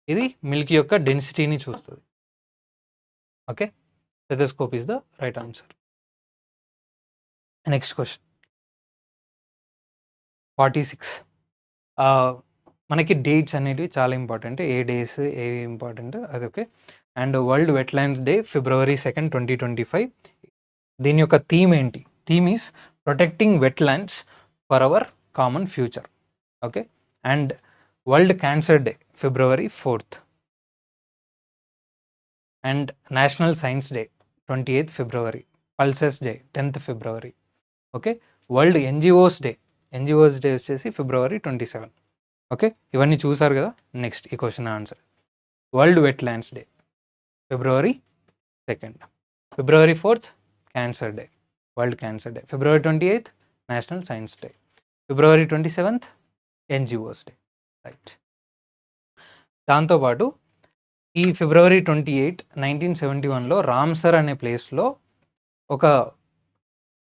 ఇది మిల్క్ యొక్క డెన్సిటీని చూస్తుంది. Okay, stethoscope is the right answer. Next question 46. మనకి డేట్స్ అనేటివి చాలా ఇంపార్టెంట్. ఏ డేస్ ఏవి ఇంపార్టెంట్ అది. Okay, and world wetlands day February 2nd, 2025. దీని యొక్క థీమ్ ఏంటి? Theme is protecting wetlands for our common future. Okay, and world cancer day February 4th. And national science day 28th February. Pulses day 10th February. Okay, world NGOs day వచ్చేసి February 27. Okay, ఇవన్నీ చూసారు కదా. Next ఈ question answer. World wetlands day February 2nd. February 4th cancer day, world cancer day. February 28th national science day. February 27th NGOs day. Right. దాంతోపాటు ఈ February 28, 1971లో Ramsar అనే ప్లేస్లో ఒక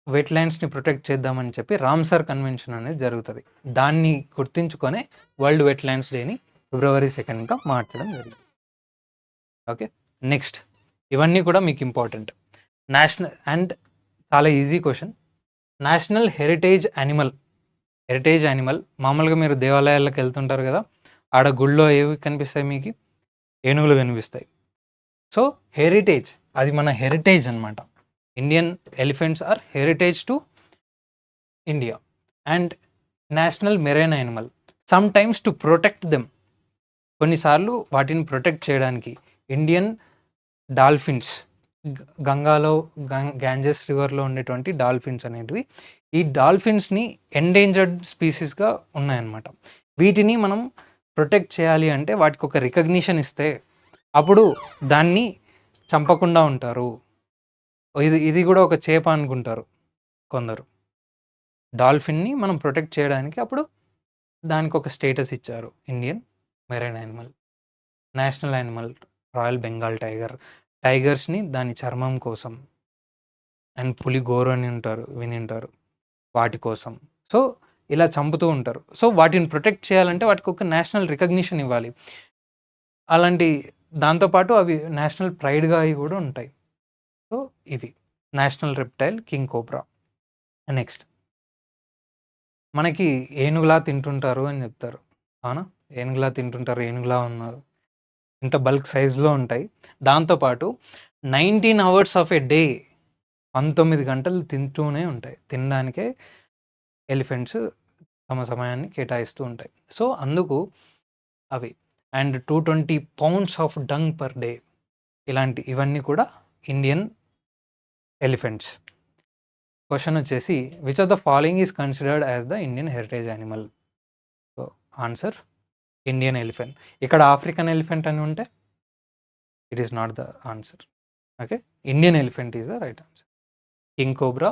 వెట్లాండ్స్ని ప్రొటెక్ట్ చేద్దామని చెప్పి రామ్సర్ కన్వెన్షన్ అనేది జరుగుతుంది. దాన్ని గుర్తించుకొని వరల్డ్ వెట్లాండ్స్ డేని February 2గా మార్చడం జరిగింది. ఓకే, నెక్స్ట్ ఇవన్నీ కూడా మీకు ఇంపార్టెంట్. నేషనల్ అండ్ చాలా easy question. National heritage animal మామూలుగా మీరు దేవాలయాలకు వెళ్తుంటారు కదా, ఆడ గుళ్ళో ఏవి కనిపిస్తాయి? మీకు ఏనుగులు కనిపిస్తాయి. సో హెరిటేజ్, అది మన హెరిటేజ్ అనమాట. Indian elephants are heritage to India. And national marine animal, sometimes to protect them. కొన్నిసార్లు వాటిని ప్రొటెక్ట్ చేయడానికి ఇండియన్ డాల్ఫిన్స్, గంగాలో గ్యాంజెస్ రివర్లో ఉండేటువంటి డాల్ఫిన్స్ అనేటివి, ఈ డాల్ఫిన్స్ని ఎండేంజర్డ్ స్పీసీస్గా ఉన్నాయన్నమాట. వీటిని మనం ప్రొటెక్ట్ చేయాలి అంటే వాటికి ఒక రికగ్నిషన్ ఇస్తే అప్పుడు దాన్ని చంపకుండా ఉంటారు. ఇది కూడా ఒక చేప అనుకుంటారు కొందరు. డాల్ఫిన్ని మనం ప్రొటెక్ట్ చేయడానికి అప్పుడు దానికి ఒక స్టేటస్ ఇచ్చారు. Indian marine animal, national animal royal Bengal tiger. టైగర్స్ని దాని చర్మం కోసం, అండ్ పులి గోరు అని ఉంటారు, వినింటారు, వాటి కోసం. సో ఇలా చంపుతూ ఉంటారు. సో వాటిని ప్రొటెక్ట్ చేయాలంటే వాటికి ఒక నేషనల్ రికగ్నిషన్ ఇవ్వాలి. అలాంటి దాంతోపాటు అవి నేషనల్ ప్రైడ్గా అవి కూడా ఉంటాయి. సో ఇవి national reptile king cobra. Next మనకి ఏనుగులా తింటుంటారు అని చెప్తారు, అవునా? ఏనుగులా తింటుంటారు, ఏనుగులా ఉన్నారు, ఇంత బల్క్ సైజులో ఉంటాయి. దాంతోపాటు 19 hours ఆఫ్ ఏ డే, 19 గంటలు తింటూనే ఉంటాయి. తినడానికే ఎలిఫెంట్స్ తమ సమయాన్ని కేటాయిస్తూ ఉంటాయి. సో అందుకు అవి. And 220 pounds of dung per day, ఇవన్నీ కూడా ఇండియన్ ఎలిఫెంట్స్. క్వశ్చన్ వచ్చేసి which of the following is considered as the Indian heritage animal? So answer Indian elephant. ఇక్కడ ఆఫ్రికన్ ఎలిఫెంట్ అని ఉంటే it is not the answer. Okay, Indian elephant is the right answer. King cobra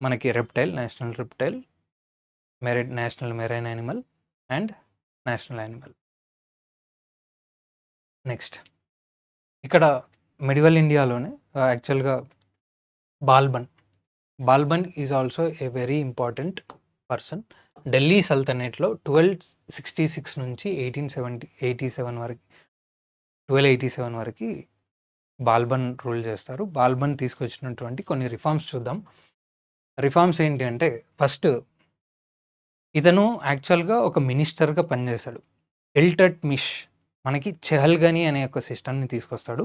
మనకి reptile, national reptile, national marine animal and national animal. Next ఇక్కడ medieval ఇండియాలోనే యాక్చువల్గా Balban is also a very important person. Delhi సల్తనేట్లో 1266 నుంచి 1887 వరకు, 1287 వరకు Balban rule చేస్తారు. బాల్బన్ తీసుకొచ్చినటువంటి కొన్ని రిఫార్మ్స్ చూద్దాం. రిఫార్మ్స్ ఏంటి అంటే, ఫస్ట్ ఇతను యాక్చువల్గా ఒక మినిస్టర్గా పనిచేశాడు. ఇల్టట్మిష్ మనకి చెహల్గనీ అనే ఒక సిస్టమ్ని తీసుకొస్తాడు.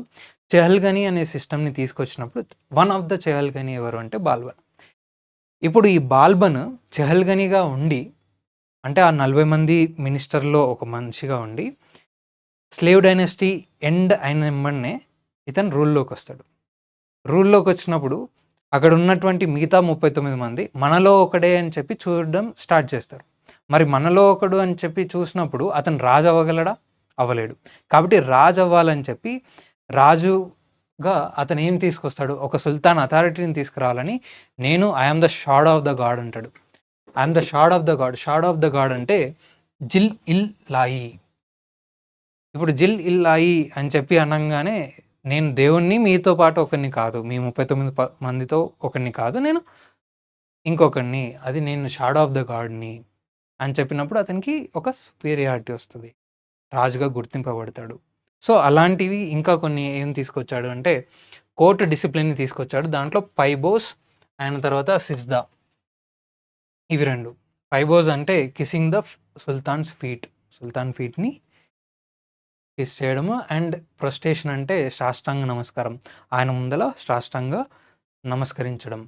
చెహల్గనీ అనే సిస్టమ్ని తీసుకొచ్చినప్పుడు వన్ ఆఫ్ ద చెహల్గనీ ఎవరు అంటే బాల్బన్. ఇప్పుడు ఈ బాల్బన్ చెహల్గనీగా ఉండి, అంటే ఆ 40 మంది మినిస్టర్లో ఒక మనిషిగా ఉండి, స్లేవ్ డైనస్టీ ఎండ్ అయిన వెంబడనే ఇతను రూల్లోకి వస్తాడు. రూల్లోకి వచ్చినప్పుడు అక్కడ ఉన్నటువంటి మిగతా 39 మంది మనలో ఒకడే అని చెప్పి చూడడం స్టార్ట్ చేస్తారు. మరి మనలో ఒకడు అని చెప్పి చూసినప్పుడు అతను రాజు అవ్వగలడా? అవ్వలేడు. కాబట్టి రాజు అవ్వాలని చెప్పి రాజుగా అతను ఏం తీసుకొస్తాడు, ఒక సుల్తాన్ అథారిటీని తీసుకురావాలని, నేను I'm the shadow of the god అంటాడు. I'm the shadow of the god. Shadow of the god అంటే జిల్ ఇల్ లాయి. ఇప్పుడు జిల్ ఇల్ లాయి అని చెప్పి అనగానే, నేను దేవుణ్ణి మీతో పాటు ఒకరిని కాదు, మీ 39 మందితో ఒకరిని కాదు, నేను ఇంకొకరిని, అది నేను షాడ్ ఆఫ్ ద గాడ్ని అని చెప్పినప్పుడు అతనికి ఒక సుపీరియారిటీ వస్తుంది, రాజుగా గుర్తింపబడతాడు. సో అలాంటివి ఇంకా కొన్ని ఏం తీసుకొచ్చాడు అంటే, కోర్టు డిసిప్లిన్ని తీసుకొచ్చాడు. దాంట్లో పైబోస్ ఆయన తర్వాత సిజ్దా, ఇవి రెండు. పైబోస్ అంటే కిసింగ్ ద సుల్తాన్ ఫీట్ని కిస్ చేయడము, అండ్ ప్రొస్టేషన్ అంటే సాష్టాంగ నమస్కారం, ఆయన ముందల సాష్టాంగ నమస్కరించడం.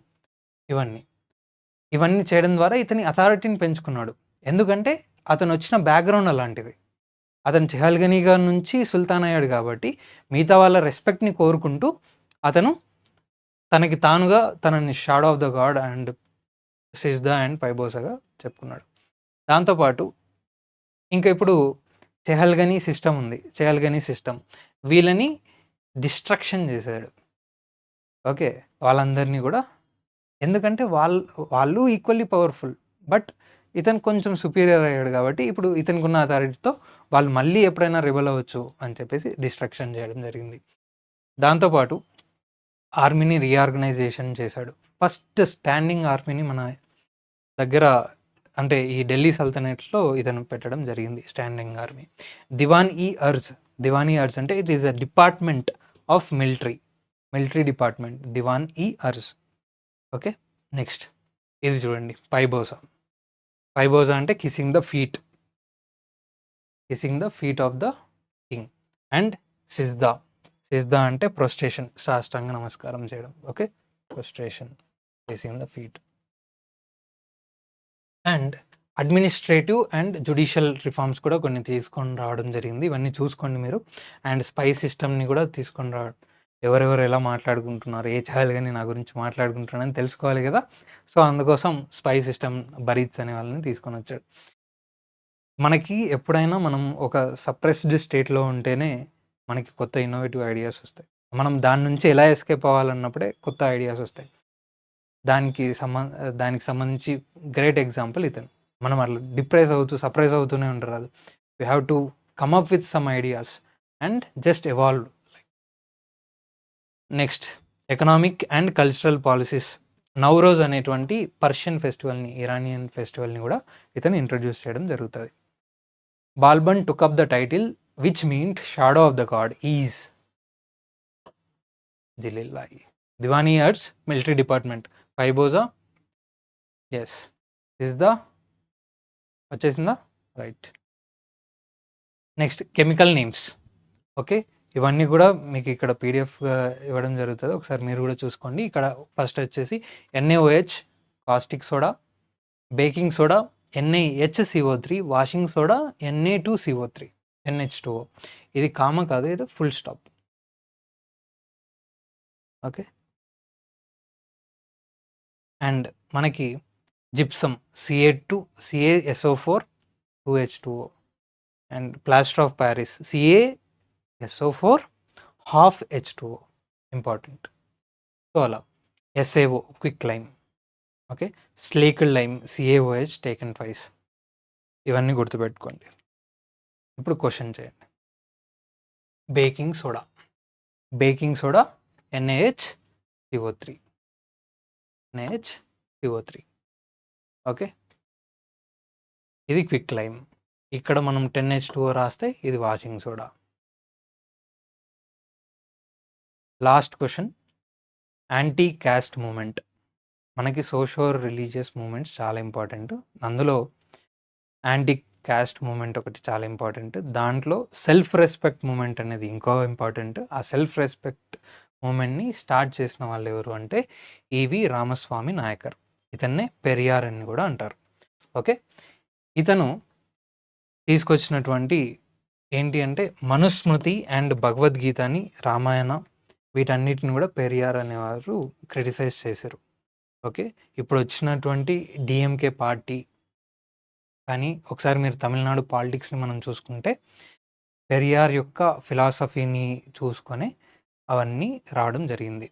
ఇవన్నీ చేయడం ద్వారా ఇతని అథారిటీని పెంచుకున్నాడు. ఎందుకంటే అతను వచ్చిన బ్యాక్గ్రౌండ్ అలాంటిది. అతను చెహల్గనీగా నుంచి సుల్తాన్ అయ్యాడు కాబట్టి మిగతా వాళ్ళ రెస్పెక్ట్ని కోరుకుంటూ అతను తనకి తానుగా తనని shadow of the god and సిజ్దా అండ్ పైబోసగా చెప్పుకున్నాడు. దాంతోపాటు ఇంకా ఇప్పుడు చెహల్గనీ సిస్టమ్ ఉంది. చెహల్గనీ సిస్టమ్ వీళ్ళని డిస్ట్రక్షన్ చేశాడు. ఓకే, వాళ్ళందరినీ కూడా. ఎందుకంటే వాళ్ళు ఈక్వల్లీ పవర్ఫుల్, బట్ ఇతను కొంచెం సుపీరియర్ అయ్యాడు కాబట్టి ఇప్పుడు ఇతనికి ఉన్న అథారిటీతో వాళ్ళు మళ్ళీ ఎప్పుడైనా రిబల్ అవ్వచ్చు అని చెప్పేసి డిస్ట్రక్షన్ చేయడం జరిగింది. దాంతోపాటు ఆర్మీని రీఆర్గనైజేషన్ చేశాడు. ఫస్ట్ స్టాండింగ్ ఆర్మీని మన దగ్గర, అంటే ఈ ఢిల్లీ సల్తనేట్స్లో ఇతను పెట్టడం జరిగింది, స్టాండింగ్ ఆర్మీ. దివాన్ ఈ అర్జ్ అంటే it is a department of military department, దివాన్ ఈ అర్జ్. ఓకే, నెక్స్ట్ ఇది చూడండి, పైబోసా అంటే kissing the feet of the king. And సిజ్దా అంటే ప్రొస్ట్రేషన్, సాష్టాంగ నమస్కారం చేయడం. Okay, prostration, kissing the feet. And administrative and judicial reforms కూడా కొన్ని తీసుకొని రావడం జరిగింది. ఇవన్నీ చూసుకోండి మీరు. అండ్ స్పై సిస్టమ్‌ని కూడా తీసుకొని రావడం. ఎవరెవరు ఎలా మాట్లాడుకుంటున్నారు, ఏ ఛానల్ గాని నా గురించి మాట్లాడుకుంటున్నారని తెలుసుకోవాలి కదా! సో, అందుకోసం స్పై సిస్టమ్ బరీత్స్ అనే వాళ్ళని తీసుకొనొచ్చాడు. మనకి ఎప్పుడైనా మనం ఒక సప్రెస్డ్ స్టేట్‌లో ఉంటేనే మనకి కొత్త ఇన్నోవేటివ్ ఐడియాస్ వస్తాయి. మనం దాని నుంచి ఎలా ఎస్కేప్ అవ్వాలన్నప్పుడే కొత్త ఐడియాస్ వస్తాయి. దానికి సంబంధించి గ్రేట్ ఎగ్జాంపుల్ ఇతను. మనం అట్లా డిప్రెస్ అవుతూ, సప్రెస్ అవుతూనే ఉండరాదు. We have to come up with some ideas and just evolve. Next economic and cultural policies. Nowruz అనేటువంటి పర్షియన్ ఫెస్టివల్‌ని, ఇరానియన్ ఫెస్టివల్‌ని కూడా ఇతను ఇంట్రొడ్యూస్ చేయడం జరుగుతది. Balban took up the title which meant shadow of the god is జిలిల్లాహి. దివానీ అర్ట్స్ military department. ఫైబోజా yes. Is the వచ్చేసిందా? Right. Next chemical names. Okay. ఇవన్నీ కూడా మీకు ఇక్కడ పీడిఎఫ్‌గా ఇవ్వడం జరుగుతది. ఒకసారి మీరు కూడా చూసుకోండి. ఇక్కడ ఫస్ట్ వచ్చేసి NaOH caustic soda, baking soda NaHCO3, washing soda Na2CO3, NH2O. ఇది కామ కాదు, ఇది ఫుల్ స్టాప్. ఓకే. అండ్ మనకి gypsum CaSO4 2H2O and plaster of Paris CaSO4 half H2O important. So అలా SaO quick lime. Okay. Slaked lime CaOH taken twice. ఇవన్నీ గుర్తుపెట్టుకోండి. ఇప్పుడు question చేయండి. Baking soda NaHCO3 okay. ఇది quick lime. ఇక్కడ మనం 10H2O రాస్తే ఇది washing soda. Last question anti caste movement. మనకి సోషో రిలీజియస్ మూమెంట్స్ చాలా ఇంపార్టెంట్. అందులో యాంటీ క్యాస్ట్ మూమెంట్ ఒకటి చాలా ఇంపార్టెంట్. దాంట్లో సెల్ఫ్ రెస్పెక్ట్ మూమెంట్ అనేది ఇంకో ఇంపార్టెంట్. ఆ సెల్ఫ్ రెస్పెక్ట్ మూమెంట్‌ని స్టార్ట్ చేసిన వాళ్ళు ఎవరు అంటే ఈవి రామస్వామి నాయకర్. ఇతన్నే పెరియార్ అని కూడా అంటారు. ఓకే. ఇతను తీసుకొచ్చినటువంటి ఏంటి అంటే మనుస్మృతి అండ్ భగవద్గీతని, రామాయణ వీటన్నిటిని కూడా పెరియార్ అనేవారు క్రిటిసైజ్ చేశారు. ఓకే. ఇప్పుడు వచ్చినటువంటి డిఎంకే పార్టీ కానీ ఒకసారి మీరు తమిళనాడు పాలిటిక్స్‌ని మనం చూసుకుంటే పెరియార్ యొక్క ఫిలాసఫీని చూసుకొని అవన్నీ రావడం జరిగింది.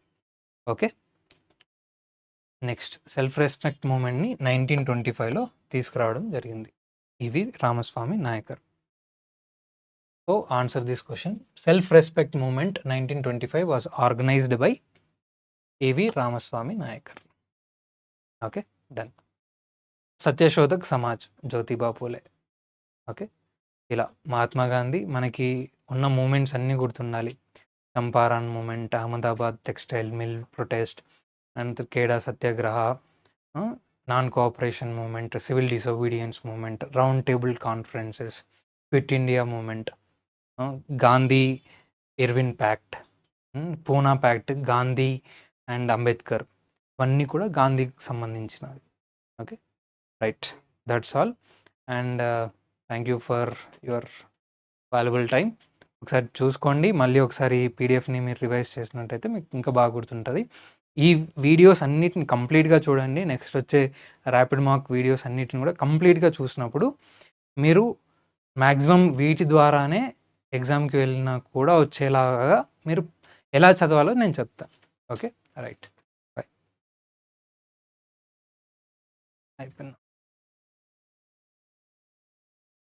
ఓకే. నెక్స్ట్ సెల్ఫ్ రెస్పెక్ట్ మూమెంట్‌ని 1925లో తీసుకురావడం జరిగింది. ఇవి Ramaswamy Naicker. So answer this question. Self respect movement 1925 was organised by EV Ramaswamy Naicker. Okay. Done. Satyashodhak Samaj Jyotiba Phule. Okay. ఇలా మహాత్మా గాంధీ మనకి ఉన్న మూమెంట్స్ అన్నీ గుర్తుండాలి. Champaran movement, Ahmedabad textile mill protest and Kheda Satyagraha, non cooperation movement, civil disobedience movement, round table conferences, quit India movement, Gandhi Irwin pact, Poona pact, Gandhi and Ambedkar ఇవన్నీ కూడా గాంధీకి సంబంధించినవి. Okay. Right. That's all. And thank you for your valuable time. ఒకసారి చూసుకోండి. మళ్ళీ ఒకసారి పీడిఎఫ్‌ని మీరు revise చేసినట్టయితే మీకు ఇంకా బాగా గుర్తుంటుంది. ఈ వీడియోస్ అన్నిటిని కంప్లీట్‌గా చూడండి. నెక్స్ట్ వచ్చే ర్యాపిడ్ మార్క్ వీడియోస్ అన్నిటిని కూడా కంప్లీట్‌గా చూసినప్పుడు మీరు మ్యాక్సిమం వీటి ద్వారానే ఎగ్జామ్‌కి వెళ్ళినా కూడా వచ్చేలాగా మీరు ఎలా చదవాలో నేను చెప్తాను. ఓకే. రైట్. బాయ్. అయిపోయింది.